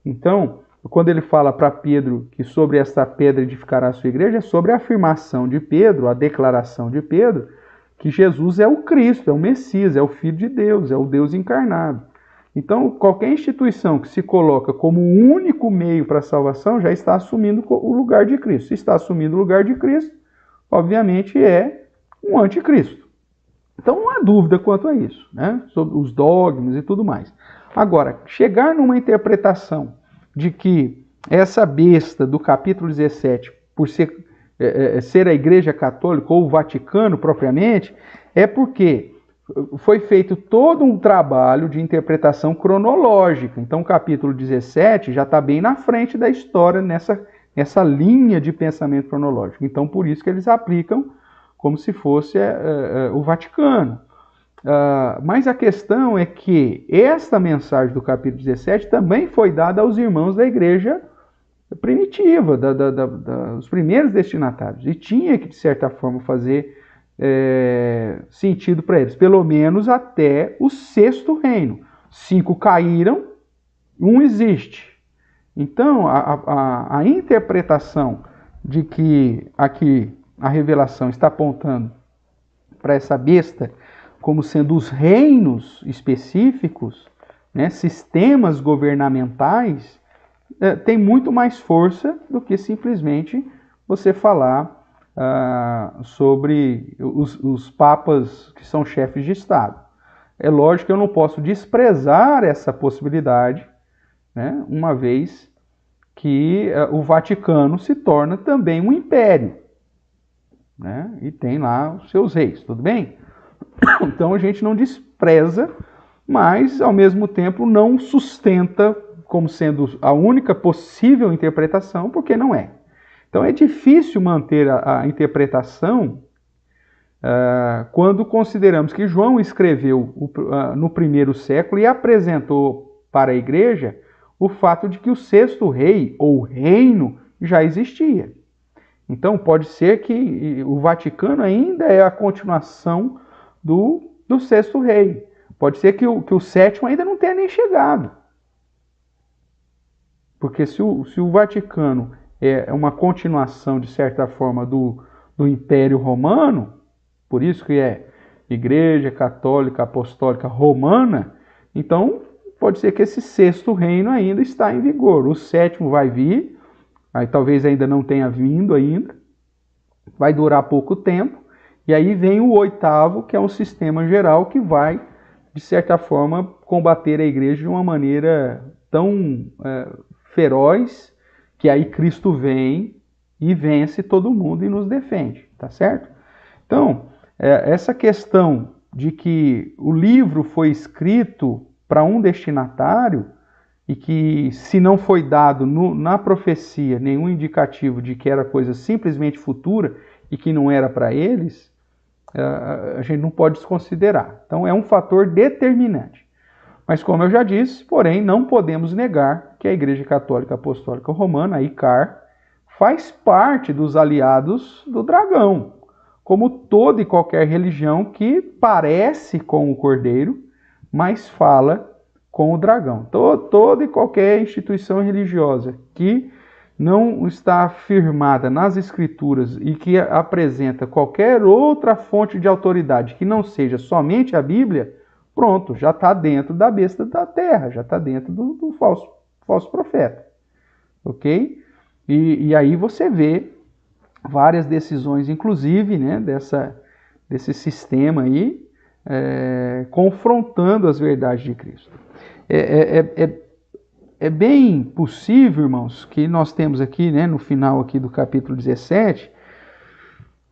Então, quando ele fala para Pedro que sobre esta pedra edificará a sua igreja, é sobre a afirmação de Pedro, a declaração de Pedro, que Jesus é o Cristo, é o Messias, é o Filho de Deus, é o Deus encarnado. Então, qualquer instituição que se coloca como o único meio para a salvação já está assumindo o lugar de Cristo. Se está assumindo o lugar de Cristo, obviamente é um anticristo. Então, não há dúvida quanto a isso, né? Sobre os dogmas e tudo mais. Agora, chegar numa interpretação de que essa besta do capítulo 17, por ser a Igreja Católica ou o Vaticano propriamente, é porque foi feito todo um trabalho de interpretação cronológica. Então, o capítulo 17 já está bem na frente da história nessa linha de pensamento cronológico. Então, por isso que eles aplicam como se fosse o Vaticano. Mas a questão é que esta mensagem do capítulo 17 também foi dada aos irmãos da igreja primitiva, dos primeiros destinatários. E tinha que, de certa forma, fazer sentido para eles, pelo menos até o 6º reino. 5 caíram, 1 existe. Então, a interpretação de que aqui a revelação está apontando para essa besta como sendo os reinos específicos, né, sistemas governamentais, tem muito mais força do que simplesmente você falar sobre os papas que são chefes de Estado. É lógico que eu não posso desprezar essa possibilidade, né, uma vez que o Vaticano se torna também um império, né, e tem lá os seus reis, tudo bem? Então a gente não despreza, mas ao mesmo tempo não sustenta como sendo a única possível interpretação, porque não é. Então é difícil manter a interpretação quando consideramos que João escreveu no primeiro século e apresentou para a igreja o fato de que o sexto rei, ou reino, já existia. Então, pode ser que o Vaticano ainda é a continuação do sexto rei. Pode ser que o sétimo ainda não tenha nem chegado. Porque se o Vaticano é uma continuação, de certa forma, do Império Romano, por isso que é Igreja Católica Apostólica Romana, então pode ser que esse sexto reino ainda está em vigor. O sétimo vai vir, aí talvez ainda não tenha vindo ainda, vai durar pouco tempo, e aí vem o oitavo, que é um sistema geral que vai, de certa forma, combater a igreja de uma maneira tão feroz, que aí Cristo vem e vence todo mundo e nos defende, tá certo? Então, essa questão de que o livro foi escrito para um destinatário e que se não foi dado na profecia nenhum indicativo de que era coisa simplesmente futura e que não era para eles, a gente não pode desconsiderar. Então é um fator determinante. Mas como eu já disse, porém, não podemos negar que a Igreja Católica Apostólica Romana, a ICAR, faz parte dos aliados do dragão, como toda e qualquer religião que parece com o cordeiro, mas fala com o dragão. Toda e qualquer instituição religiosa que não está firmada nas escrituras e que apresenta qualquer outra fonte de autoridade que não seja somente a Bíblia, pronto, já está dentro da besta da terra, já está dentro do falso profeta. Ok? E aí você vê várias decisões, inclusive, né, desse sistema aí, confrontando as verdades de Cristo. É bem possível, irmãos, que nós temos aqui, né, no final aqui do capítulo 17,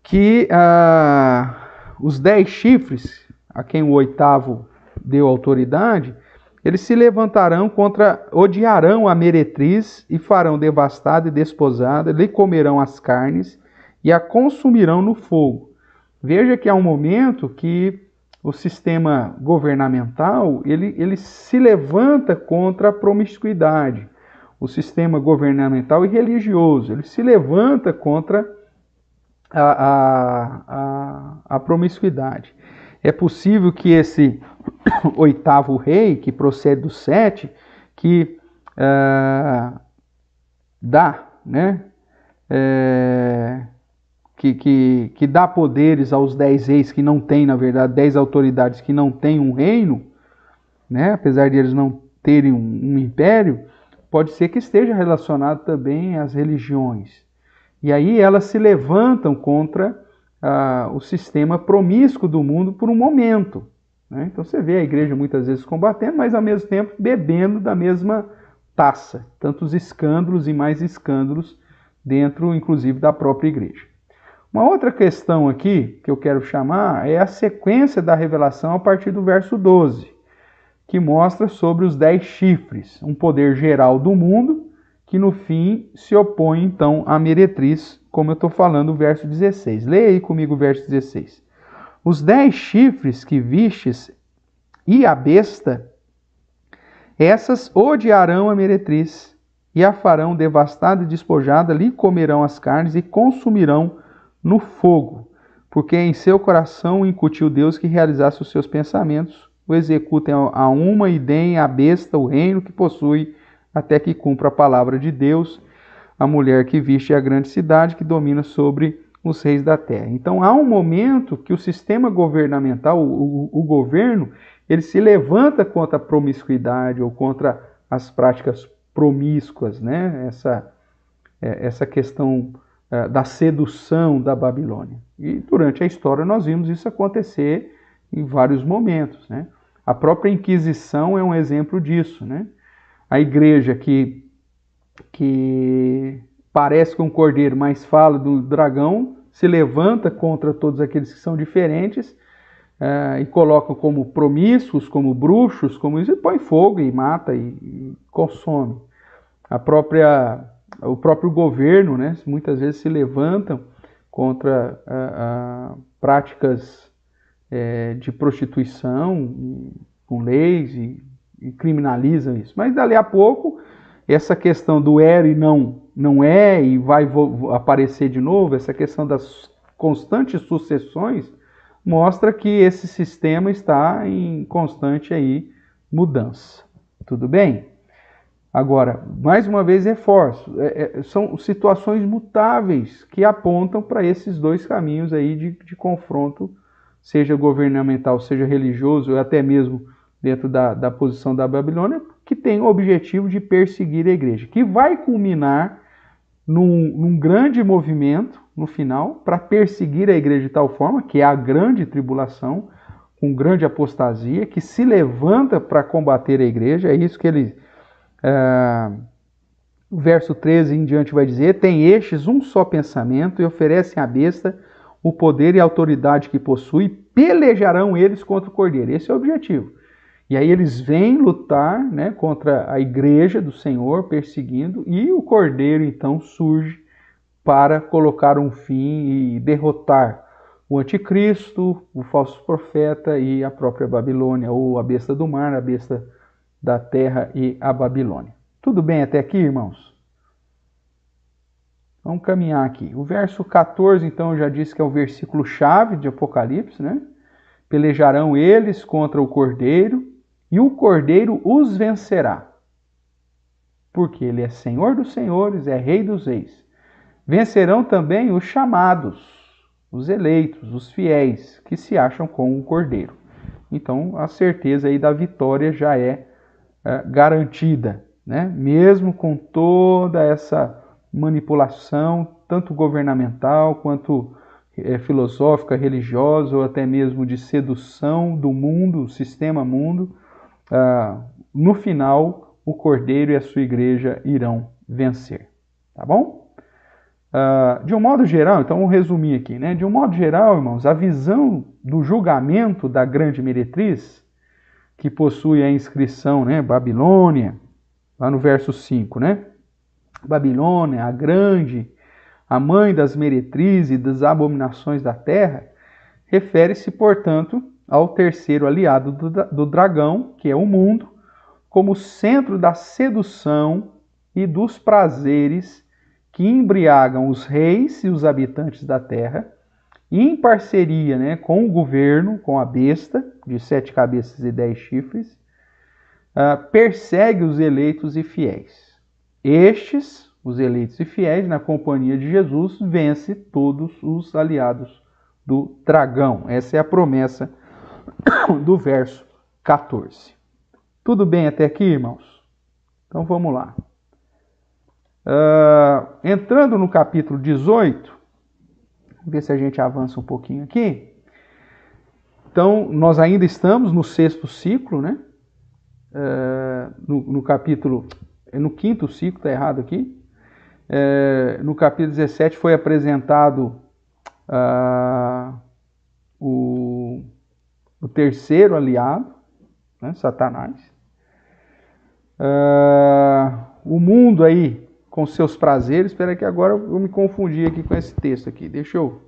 que os 10 chifres, a quem o oitavo deu autoridade, eles se levantarão odiarão a meretriz e farão devastada e desposada, lhe comerão as carnes e a consumirão no fogo. Veja que há um momento que o sistema governamental, ele se levanta contra a promiscuidade. O sistema governamental e religioso, ele se levanta contra a promiscuidade. É possível que esse oitavo rei, que procede do 7, que dá, né, que dá poderes aos 10 reis que não têm, na verdade, 10 autoridades que não têm um reino, né, apesar de eles não terem um império, pode ser que esteja relacionado também às religiões. E aí elas se levantam contra o sistema promíscuo do mundo por um momento. Né? Então você vê a igreja muitas vezes combatendo, mas ao mesmo tempo bebendo da mesma taça. Tantos escândalos e mais escândalos dentro, inclusive, da própria igreja. Uma outra questão aqui que eu quero chamar é a sequência da revelação a partir do verso 12, que mostra sobre os 10 chifres, um poder geral do mundo, que no fim se opõe então à meretriz, como eu estou falando no verso 16. Leia aí comigo o verso 16. Os 10 chifres que vistes e a besta, essas odiarão a meretriz e a farão devastada e despojada, lhe comerão as carnes e consumirão no fogo, porque em seu coração incutiu Deus que realizasse os seus pensamentos, o executem a uma e deem à besta o reino que possui, até que cumpra a palavra de Deus, a mulher que viste a grande cidade que domina sobre os reis da terra. Então há um momento que o sistema governamental, o governo, ele se levanta contra a promiscuidade ou contra as práticas promíscuas, né? Essa questão da sedução da Babilônia. E durante a história nós vimos isso acontecer em vários momentos, né? A própria Inquisição é um exemplo disso, né? A igreja que parece com um cordeiro, mas fala do dragão, se levanta contra todos aqueles que são diferentes e colocam como promíscuos, como bruxos, como isso, e põe fogo e mata e consome. O próprio governo, né, muitas vezes se levantam contra práticas de prostituição, com leis, e criminalizam isso. Mas dali a pouco, essa questão do era e não é, e vai aparecer de novo, essa questão das constantes sucessões, mostra que esse sistema está em constante aí mudança. Tudo bem? Agora, mais uma vez reforço, são situações mutáveis que apontam para esses dois caminhos aí de confronto, seja governamental, seja religioso, ou até mesmo dentro da posição da Babilônia, que tem o objetivo de perseguir a igreja, que vai culminar num grande movimento, no final, para perseguir a igreja de tal forma, que é a grande tribulação, com grande apostasia, que se levanta para combater a igreja. É isso que ele, o verso 13 em diante vai dizer: tem estes um só pensamento e oferecem à besta o poder e a autoridade que possui, pelejarão eles contra o cordeiro. Esse é o objetivo. E aí eles vêm lutar, né, contra a igreja do Senhor, perseguindo, e o cordeiro então surge para colocar um fim e derrotar o anticristo, o falso profeta e a própria Babilônia, ou a besta do mar, a besta da terra e a Babilônia. Tudo bem até aqui, irmãos? Vamos caminhar aqui. O verso 14, então, eu já disse que é o versículo-chave de Apocalipse, né? Pelejarão eles contra o cordeiro, e o cordeiro os vencerá. Porque ele é Senhor dos senhores, é Rei dos reis. Vencerão também os chamados, os eleitos, os fiéis, que se acham com o cordeiro. Então, a certeza aí da vitória já é garantida, né? Mesmo com toda essa manipulação, tanto governamental quanto filosófica, religiosa, ou até mesmo de sedução do mundo, o sistema mundo, no final, o cordeiro e a sua igreja irão vencer. Tá bom? De um modo geral, então vamos resumir aqui, né? De um modo geral, irmãos, a visão do julgamento da grande meretriz, que possui a inscrição, né, Babilônia, lá no verso 5, né? Babilônia, a grande, a mãe das meretrizes e das abominações da terra, refere-se, portanto, ao terceiro aliado do dragão, que é o mundo, como centro da sedução e dos prazeres que embriagam os reis e os habitantes da terra, e em parceria, né, com o governo, com a besta, de 7 cabeças e 10 chifres, persegue os eleitos e fiéis. Estes, os eleitos e fiéis, na companhia de Jesus, vence todos os aliados do dragão. Essa é a promessa do verso 14. Tudo bem até aqui, irmãos? Então vamos lá. Entrando no capítulo 18, vamos ver se a gente avança um pouquinho aqui. Então, nós ainda estamos no 6º ciclo, né? No capítulo, no 5º ciclo, está errado aqui. No capítulo 17 foi apresentado o terceiro aliado, né? Satanás. O mundo aí, com seus prazeres. Espera que agora eu me confundi aqui com esse texto aqui. Deixa eu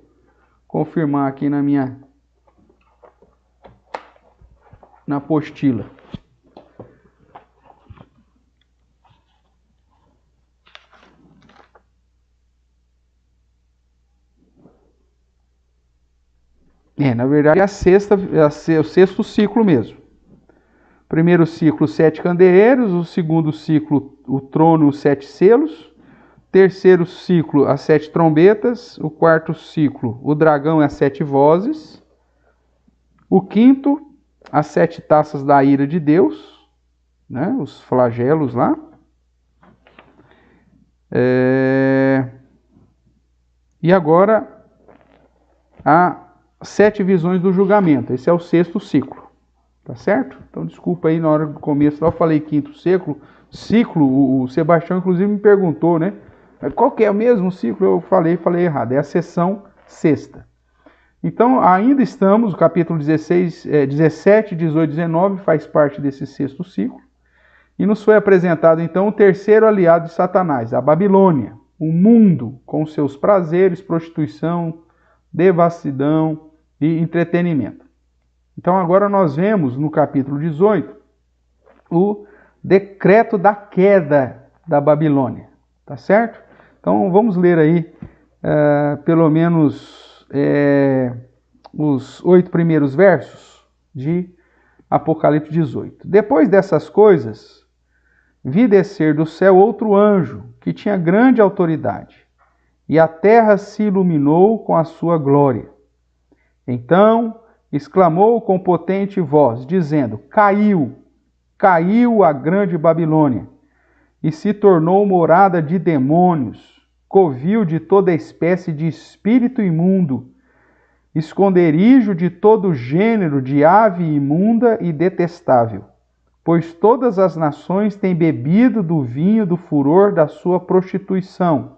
confirmar aqui na apostila. Na verdade é o 6º ciclo mesmo. Primeiro ciclo, 7 candeeiros. O segundo ciclo, o trono e os 7 selos. Terceiro ciclo, as 7 trombetas. O quarto ciclo, o dragão e as 7 vozes. O quinto, as 7 taças da ira de Deus, né? Os flagelos lá. E agora, a 7 visões do julgamento. Esse é o 6º ciclo. Tá certo? Então, desculpa aí, na hora do começo, eu falei 5º ciclo, o Sebastião, inclusive, me perguntou, né? Qual que é o mesmo ciclo? Eu falei errado. É a seção 6ª. Então, ainda estamos, o capítulo 17, 18, 19, faz parte desse 6º ciclo. E nos foi apresentado, então, o terceiro aliado de Satanás, a Babilônia, o mundo com seus prazeres, prostituição, devassidão e entretenimento. Então agora nós vemos no capítulo 18 o decreto da queda da Babilônia, tá certo? Então vamos ler aí pelo menos os 8 primeiros versos de Apocalipse 18. Depois dessas coisas, vi descer do céu outro anjo, que tinha grande autoridade, e a terra se iluminou com a sua glória. Então exclamou com potente voz, dizendo: Caiu a grande Babilônia, e se tornou morada de demônios, covil de toda espécie de espírito imundo, esconderijo de todo gênero de ave imunda e detestável. Pois todas as nações têm bebido do vinho do furor da sua prostituição.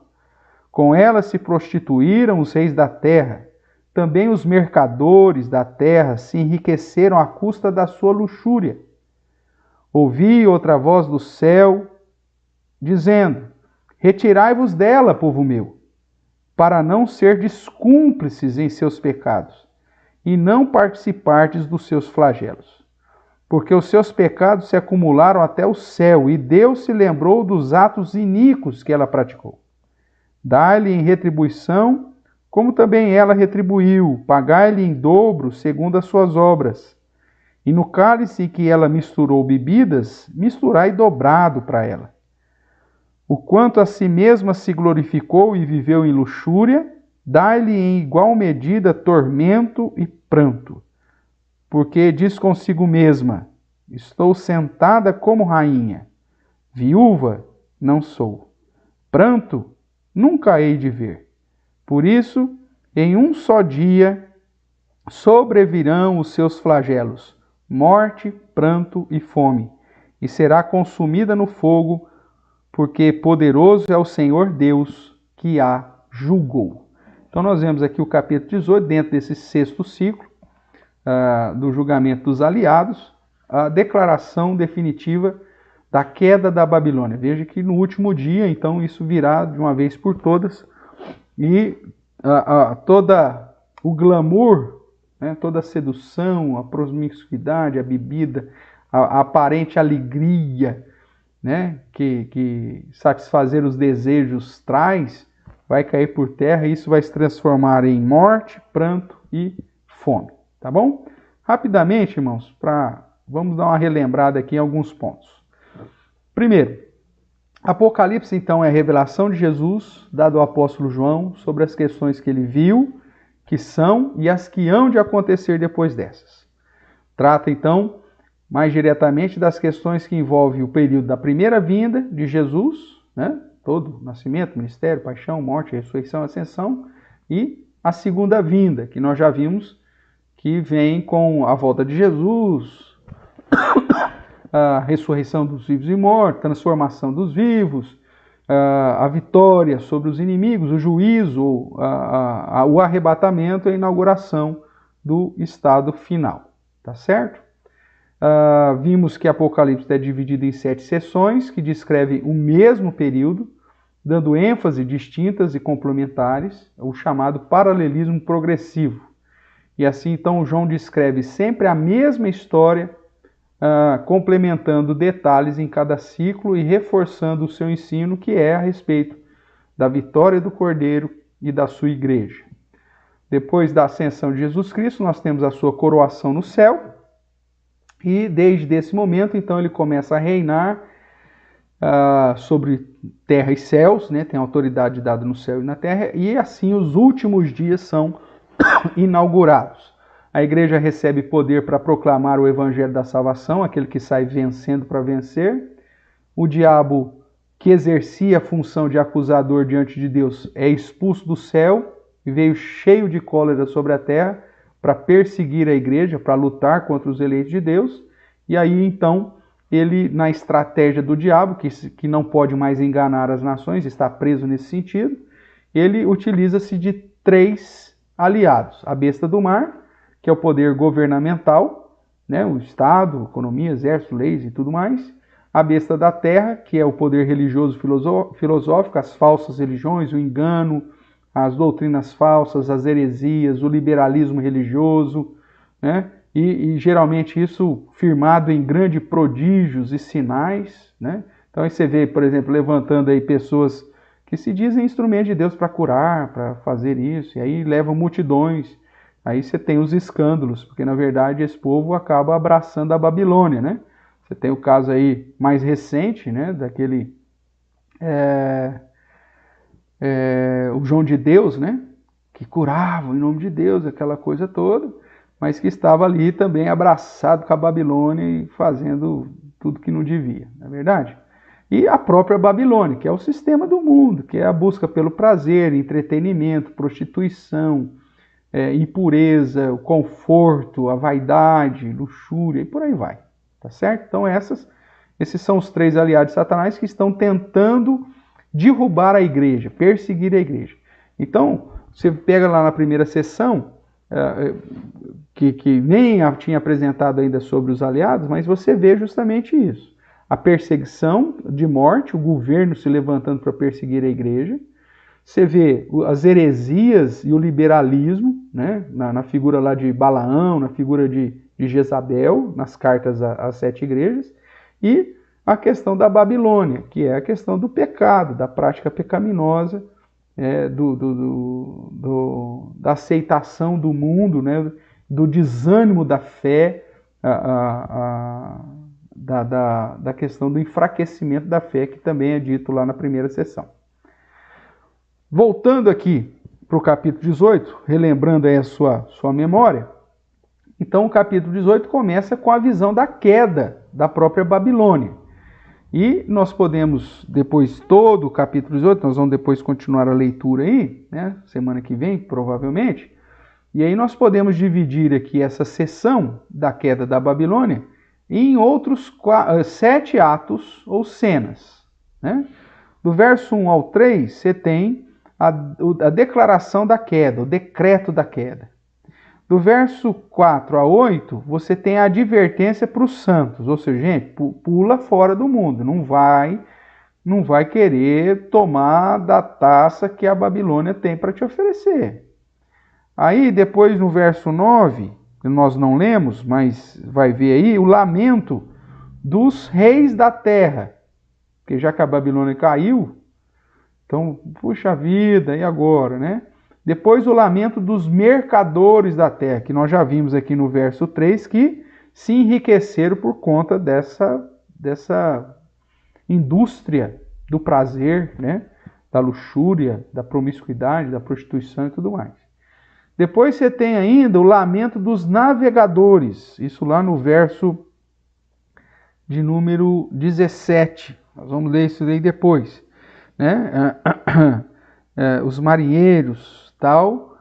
Com ela se prostituíram os reis da terra. Também os mercadores da terra se enriqueceram à custa da sua luxúria. Ouvi outra voz do céu, dizendo: Retirai-vos dela, povo meu, para não serdes cúmplices em seus pecados, e não participardes dos seus flagelos. Porque os seus pecados se acumularam até o céu, e Deus se lembrou dos atos iníquos que ela praticou. Dai-lhe em retribuição, como também ela retribuiu, pagai-lhe em dobro, segundo as suas obras. E no cálice que ela misturou bebidas, misturai dobrado para ela. O quanto a si mesma se glorificou e viveu em luxúria, dai-lhe em igual medida tormento e pranto. Porque diz consigo mesma: estou sentada como rainha, viúva não sou, pranto nunca hei de ver. Por isso, em um só dia sobrevirão os seus flagelos, morte, pranto e fome, e será consumida no fogo, porque poderoso é o Senhor Deus que a julgou. Então nós vemos aqui o capítulo 18, dentro desse 6º ciclo, do julgamento dos aliados, a declaração definitiva da queda da Babilônia. Veja que no último dia, então, isso virá de uma vez por todas, e toda o glamour, né, toda a sedução, a promiscuidade, a bebida, a aparente alegria, né, que satisfazer os desejos traz, vai cair por terra, e isso vai se transformar em morte, pranto e fome. Tá bom? Rapidamente, irmãos, vamos dar uma relembrada aqui em alguns pontos. Primeiro, Apocalipse, então, é a revelação de Jesus, dada ao apóstolo João, sobre as questões que ele viu, que são e as que hão de acontecer depois dessas. Trata, então, mais diretamente das questões que envolvem o período da primeira vinda de Jesus, né? Todo nascimento, ministério, paixão, morte, ressurreição, ascensão, e a segunda vinda, que nós já vimos que vem com a volta de Jesus, a ressurreição dos vivos e mortos, transformação dos vivos, a vitória sobre os inimigos, o juízo, o arrebatamento e a inauguração do estado final. Tá certo? Vimos que Apocalipse é dividido em 7 seções, que descrevem o mesmo período, dando ênfase distintas e complementares, o chamado paralelismo progressivo. E assim, então, João descreve sempre a mesma história, complementando detalhes em cada ciclo e reforçando o seu ensino, que é a respeito da vitória do Cordeiro e da sua igreja. Depois da ascensão de Jesus Cristo, nós temos a sua coroação no céu, e desde esse momento, então, ele começa a reinar sobre terra e céus, né? Tem autoridade dada no céu e na terra, e assim os últimos dias são inaugurados. A igreja recebe poder para proclamar o evangelho da salvação, aquele que sai vencendo para vencer. O diabo, que exercia a função de acusador diante de Deus, é expulso do céu e veio cheio de cólera sobre a terra para perseguir a igreja, para lutar contra os eleitos de Deus. E aí, então, ele, na estratégia do diabo, que não pode mais enganar as nações, está preso nesse sentido, ele utiliza-se de 3 aliados: a besta do mar, que é o poder governamental, né, o Estado, economia, exército, leis e tudo mais; a besta da terra, que é o poder religioso filosófico, as falsas religiões, o engano, as doutrinas falsas, as heresias, o liberalismo religioso, né? E geralmente isso firmado em grandes prodígios e sinais, né? Então aí você vê, por exemplo, levantando aí pessoas que se dizem instrumentos de Deus para curar, para fazer isso, e aí levam multidões. Aí você tem os escândalos, porque na verdade esse povo acaba abraçando a Babilônia, né? Você tem o caso aí mais recente, né, daquele o João de Deus, né, que curava em nome de Deus, aquela coisa toda, mas que estava ali também abraçado com a Babilônia e fazendo tudo que não devia, não é verdade? E a própria Babilônia, que é o sistema do mundo, que é a busca pelo prazer, entretenimento, prostituição, impureza, o conforto, a vaidade, luxúria e por aí vai. Tá certo? Então esses são os 3 aliados de Satanás que estão tentando derrubar a igreja, perseguir a igreja. Então, você pega lá na primeira sessão, que nem tinha apresentado ainda sobre os aliados, mas você vê justamente isso. A perseguição de morte, o governo se levantando para perseguir a igreja. Você vê as heresias e o liberalismo, né, na figura lá de Balaão, na figura de Jezabel, nas cartas às 7 igrejas, e a questão da Babilônia, que é a questão do pecado, da prática pecaminosa, da aceitação do mundo, né, do desânimo da fé, da questão do enfraquecimento da fé, que também é dito lá na primeira sessão. Voltando aqui para o capítulo 18, relembrando aí a sua memória, então o capítulo 18 começa com a visão da queda da própria Babilônia. E nós podemos, depois todo o capítulo 18, nós vamos depois continuar a leitura aí, né, semana que vem, provavelmente, e aí nós podemos dividir aqui essa sessão da queda da Babilônia em outros 7 atos ou cenas, né? Do verso 1 ao 3, você tem a declaração da queda, o decreto da queda. Do verso 4 a 8, você tem a advertência para os santos, ou seja, gente, pula fora do mundo, não vai querer tomar da taça que a Babilônia tem para te oferecer. Aí, depois no verso 9, nós não lemos, mas vai ver aí, o lamento dos reis da terra, porque já que a Babilônia caiu, então, puxa vida, e agora, né? Depois o lamento dos mercadores da terra, que nós já vimos aqui no verso 3, que se enriqueceram por conta dessa indústria do prazer, né? Da luxúria, da promiscuidade, da prostituição e tudo mais. Depois você tem ainda o lamento dos navegadores, isso lá no verso de número 17. Nós vamos ler isso aí depois, né? Os marinheiros, tal,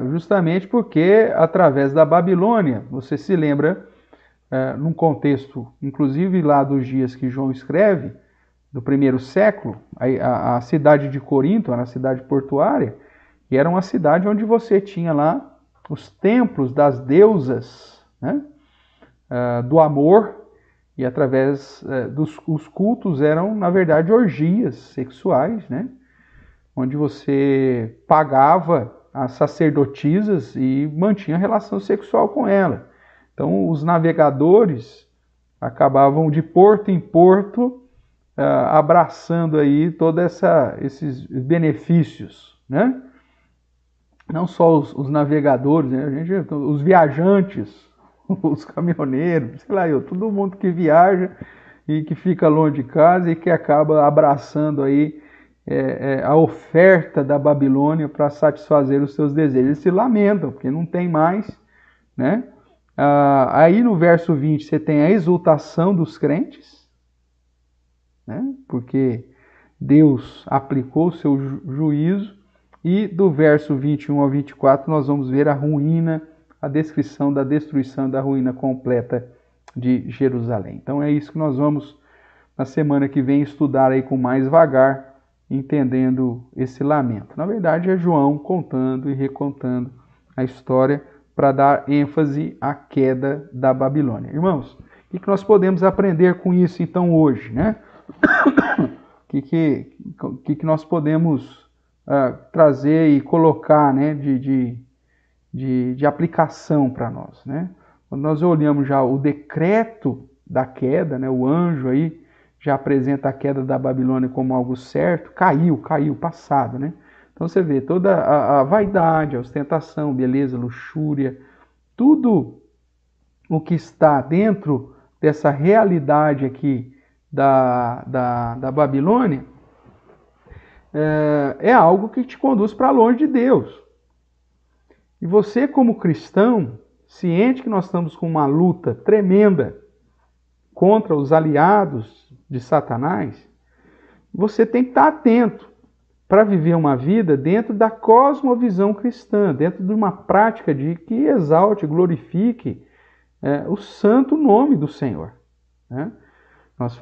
justamente porque através da Babilônia, você se lembra, num contexto, inclusive lá dos dias que João escreve, do 1º século, a cidade de Corinto era uma cidade portuária, e era uma cidade onde você tinha lá os templos das deusas, né, do amor, e através dos cultos eram, na verdade, orgias sexuais, né, onde você pagava as sacerdotisas e mantinha relação sexual com ela. Então, os navegadores acabavam de porto em porto abraçando aí todos esses benefícios, né? Não só os navegadores, né? Os viajantes, os caminhoneiros, sei lá, todo mundo que viaja e que fica longe de casa e que acaba abraçando aí a oferta da Babilônia para satisfazer os seus desejos. Eles se lamentam, porque não tem mais, né? Aí no verso 20 você tem a exultação dos crentes, né? Porque Deus aplicou o seu juízo, e do verso 21 ao 24 nós vamos ver a ruína, a descrição da destruição da ruína completa de Jerusalém. Então é isso que nós vamos, na semana que vem, estudar aí com mais vagar, entendendo esse lamento. Na verdade é João contando e recontando a história para dar ênfase à queda da Babilônia. Irmãos, O que nós podemos aprender com isso, então, hoje, né? O que nós podemos trazer e colocar, né, de aplicação para nós, né? Quando nós olhamos já o decreto da queda, né, o anjo aí já apresenta a queda da Babilônia como algo certo, caiu, passado, né? Então você vê toda a vaidade, a ostentação, beleza, luxúria, tudo o que está dentro dessa realidade aqui da Babilônia é algo que te conduz para longe de Deus. E você, como cristão, ciente que nós estamos com uma luta tremenda contra os aliados de Satanás, você tem que estar atento para viver uma vida dentro da cosmovisão cristã, dentro de uma prática que exalte, glorifique o santo nome do Senhor, né? Nós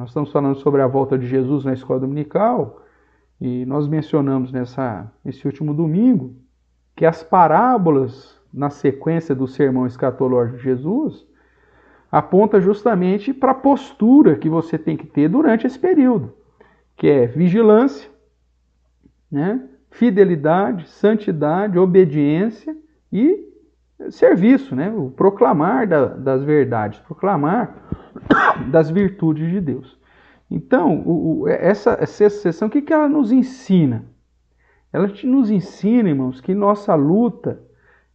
estamos falando sobre a volta de Jesus na escola dominical, e nós mencionamos nesse último domingo que as parábolas na sequência do sermão escatológico de Jesus aponta justamente para a postura que você tem que ter durante esse período, que é vigilância, né? Fidelidade, santidade, obediência e serviço, né? O proclamar das verdades, proclamar das virtudes de Deus. Então, essa sessão, o que ela nos ensina? Ela nos ensina, irmãos, que nossa luta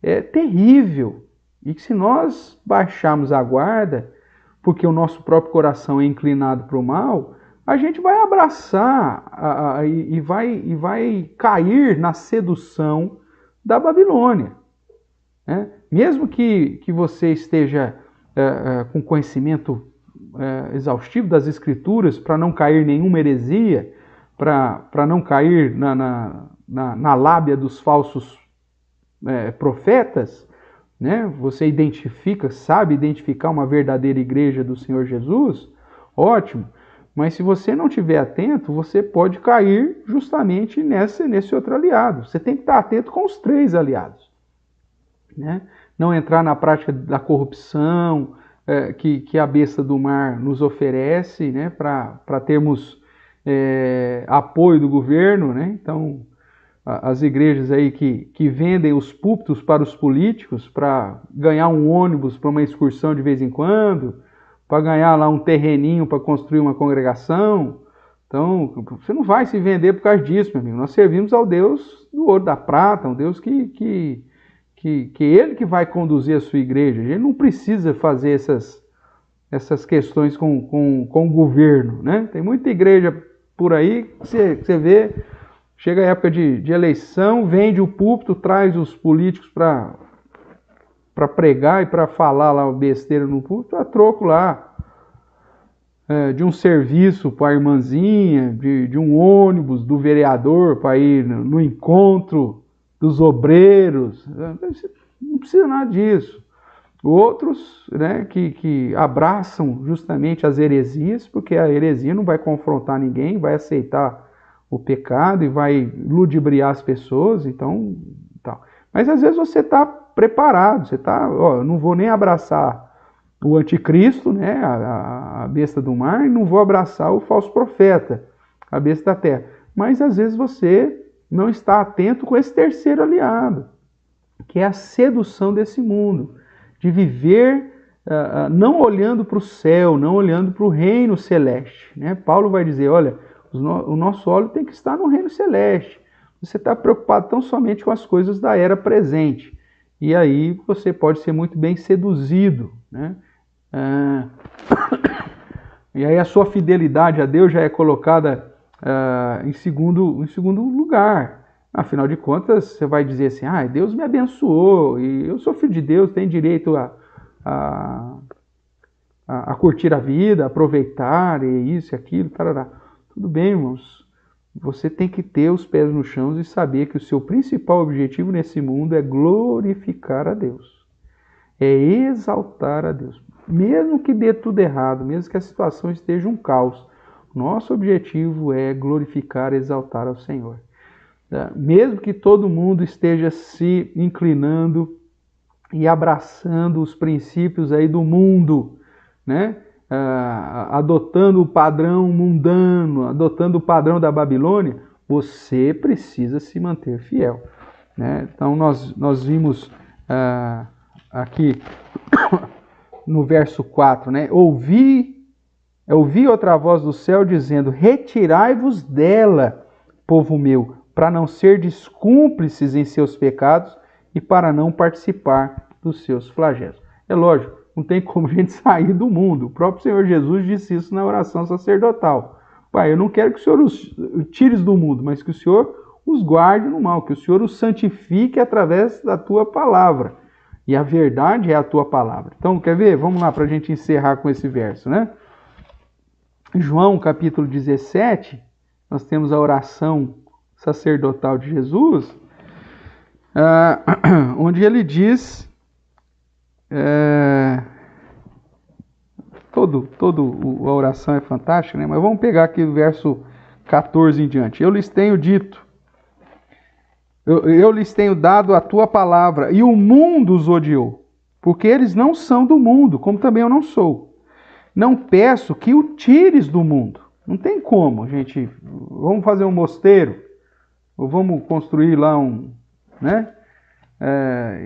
é terrível e que se nós baixarmos a guarda, porque o nosso próprio coração é inclinado para o mal, a gente vai abraçar e vai cair na sedução da Babilônia, né? Mesmo que você esteja com conhecimento exaustivo das Escrituras, para não cair em nenhuma heresia, para não cair na lábia dos falsos profetas, né? Você sabe identificar uma verdadeira igreja do Senhor Jesus, ótimo. Mas se você não estiver atento, você pode cair justamente nesse outro aliado. Você tem que estar atento com os três aliados, né? Não entrar na prática da corrupção que a besta do mar nos oferece, né? Para termos apoio do governo, né? Então, as igrejas aí que vendem os púlpitos para os políticos para ganhar um ônibus para uma excursão de vez em quando, para ganhar lá um terreninho para construir uma congregação. Então, você não vai se vender por causa disso, meu amigo. Nós servimos ao Deus do ouro da prata, um Deus que Ele que vai conduzir a sua igreja. Ele não precisa fazer essas questões com o governo, né? Tem muita igreja por aí que você vê, chega a época de eleição, vende o púlpito, traz os políticos para pregar e para falar lá besteira no púlpito, a troco lá de um serviço para a irmãzinha, de um ônibus do vereador para ir no encontro dos obreiros. Não precisa nada disso. Outros, né, que abraçam justamente as heresias, porque a heresia não vai confrontar ninguém, vai aceitar o pecado e vai ludibriar as pessoas, então, tal. Mas às vezes você está preparado, você está, não vou nem abraçar o anticristo, né, a besta do mar, e não vou abraçar o falso profeta, a besta da terra. Mas às vezes você não está atento com esse terceiro aliado, que é a sedução desse mundo, de viver não olhando para o céu, não olhando para o reino celeste, né? Paulo vai dizer, olha, o nosso olho tem que estar no reino celeste. Você está preocupado tão somente com as coisas da era presente. E aí você pode ser muito bem seduzido, né? E aí a sua fidelidade a Deus já é colocada em segundo lugar. Afinal de contas, você vai dizer assim, Deus me abençoou, e eu sou filho de Deus, tenho direito a curtir a vida, aproveitar, e isso e aquilo, tarará. Tudo bem, irmãos. Você tem que ter os pés no chão e saber que o seu principal objetivo nesse mundo é glorificar a Deus. É exaltar a Deus. Mesmo que dê tudo errado, mesmo que a situação esteja um caos, nosso objetivo é glorificar e exaltar ao Senhor. Mesmo que todo mundo esteja se inclinando e abraçando os princípios aí do mundo, né? Adotando o padrão mundano, adotando o padrão da Babilônia, você precisa se manter fiel, né? Então nós vimos aqui no verso 4, né? Ouvi outra voz do céu dizendo: retirai-vos dela, povo meu, para não serdes cúmplices em seus pecados e para não participar dos seus flagelos. É lógico, não tem como a gente sair do mundo. O próprio Senhor Jesus disse isso na oração sacerdotal. Pai, eu não quero que o Senhor os tires do mundo, mas que o Senhor os guarde no mal, que o Senhor os santifique através da tua palavra. E a verdade é a tua palavra. Então, quer ver? Vamos lá para a gente encerrar com esse verso, né? João capítulo 17, nós temos a oração sacerdotal de Jesus, onde ele diz, a oração é fantástica, né? Mas vamos pegar aqui o verso 14 em diante. Eu lhes tenho dito, eu lhes tenho dado a tua palavra, e o mundo os odiou, porque eles não são do mundo, como também eu não sou. Não peço que o tires do mundo. Não tem como, gente. Vamos fazer um mosteiro, ou vamos construir lá né?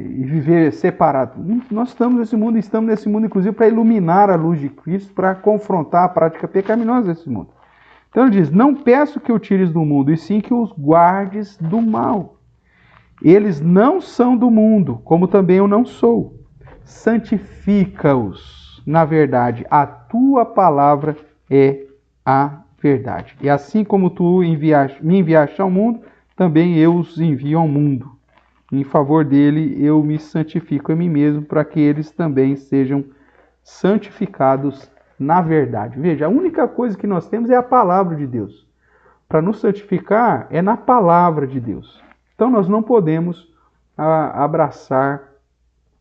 E viver separado. Nós estamos nesse mundo inclusive para iluminar a luz de Cristo, para confrontar a prática pecaminosa desse mundo. Então ele diz: não peço que o tires do mundo, e sim que os guardes do mal. Eles não são do mundo, como também eu não sou. Santifica-os na verdade. A tua palavra é a verdade. E assim como tu me enviaste ao mundo, também eu os envio ao mundo. Em favor dele eu me santifico a mim mesmo, para que eles também sejam santificados na verdade. Veja, a única coisa que nós temos é a palavra de Deus. Para nos santificar é na palavra de Deus. Então nós não podemos abraçar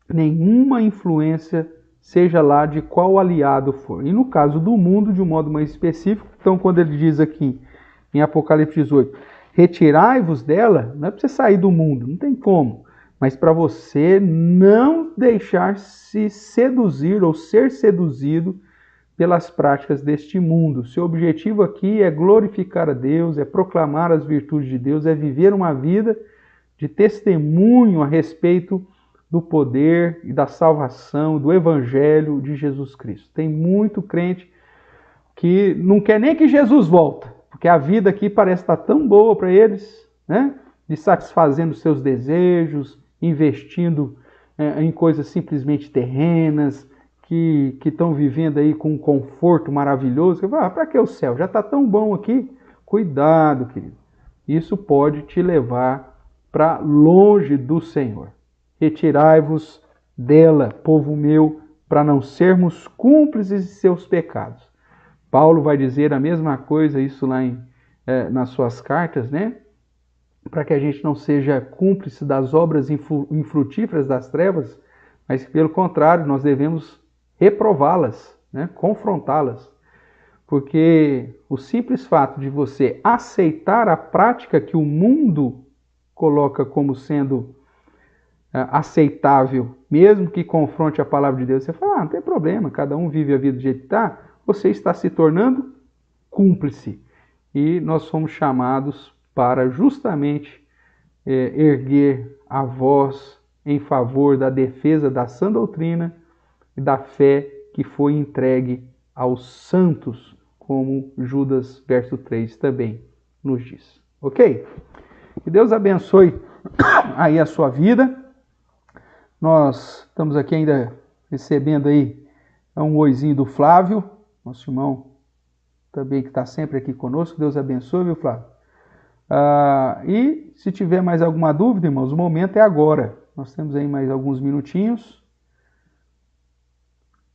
nenhuma influência, seja lá de qual aliado for. E no caso do mundo, de um modo mais específico, então quando ele diz aqui em Apocalipse 18, retirai-vos dela, não é para você sair do mundo, não tem como, mas para você não deixar se seduzir ou ser seduzido pelas práticas deste mundo. Seu objetivo aqui é glorificar a Deus, é proclamar as virtudes de Deus, é viver uma vida de testemunho a respeito do poder e da salvação, do evangelho de Jesus Cristo. Tem muito crente que não quer nem que Jesus volta, porque a vida aqui parece estar tão boa para eles, né? De satisfazendo seus desejos, investindo em coisas simplesmente terrenas, que estão vivendo aí com um conforto maravilhoso. Para que o céu? Já está tão bom aqui. Cuidado, querido. Isso pode te levar para longe do Senhor. Retirai-vos dela, povo meu, para não sermos cúmplices de seus pecados. Paulo vai dizer a mesma coisa, isso lá nas suas cartas, né? Para que a gente não seja cúmplice das obras infrutíferas das trevas, mas que, pelo contrário, nós devemos reprová-las, né? Confrontá-las. Porque o simples fato de você aceitar a prática que o mundo coloca como sendo aceitável, mesmo que confronte a palavra de Deus, você fala, não tem problema, cada um vive a vida do jeito que está, você está se tornando cúmplice. E nós somos chamados para justamente erguer a voz em favor da defesa da sã doutrina e da fé que foi entregue aos santos, como Judas, verso 3, também nos diz. Ok? Que Deus abençoe aí a sua vida. Nós estamos aqui ainda recebendo aí um oizinho do Flávio, nosso irmão também que está sempre aqui conosco. Deus abençoe, viu, Flávio? E se tiver mais alguma dúvida, irmãos, o momento é agora. Nós temos aí mais alguns minutinhos.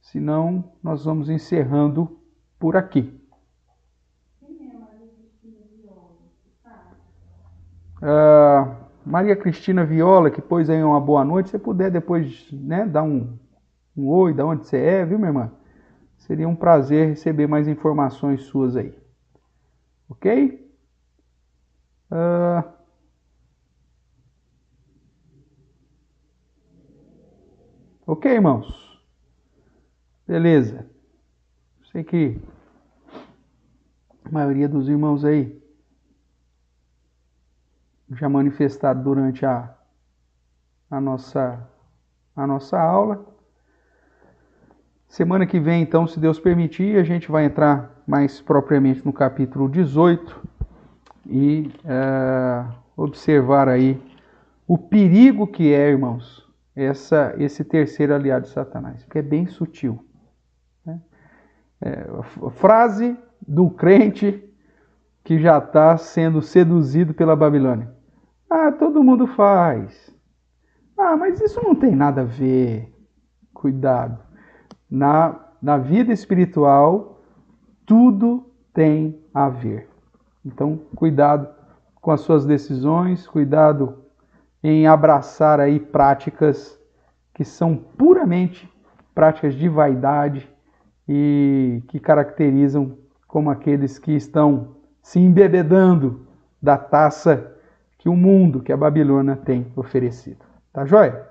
Senão, nós vamos encerrando por aqui. Maria Cristina Viola, que pôs aí uma boa noite, se puder depois, né, dar um oi, da onde você é, viu, minha irmã? Seria um prazer receber mais informações suas aí. Ok? Ok, irmãos? Beleza. Sei que a maioria dos irmãos aí já manifestaram durante a nossa aula. Semana que vem, então, se Deus permitir, a gente vai entrar mais propriamente no capítulo 18 e observar aí o perigo que é, irmãos, esse terceiro aliado de Satanás, porque é bem sutil. Né? A frase do crente que já está sendo seduzido pela Babilônia. Ah, todo mundo faz. Ah, mas isso não tem nada a ver. Cuidado. Na vida espiritual, tudo tem a ver. Então, cuidado com as suas decisões, cuidado em abraçar aí práticas que são puramente práticas de vaidade e que caracterizam como aqueles que estão se embebedando da taça que o mundo, que a Babilônia tem oferecido. Tá joia?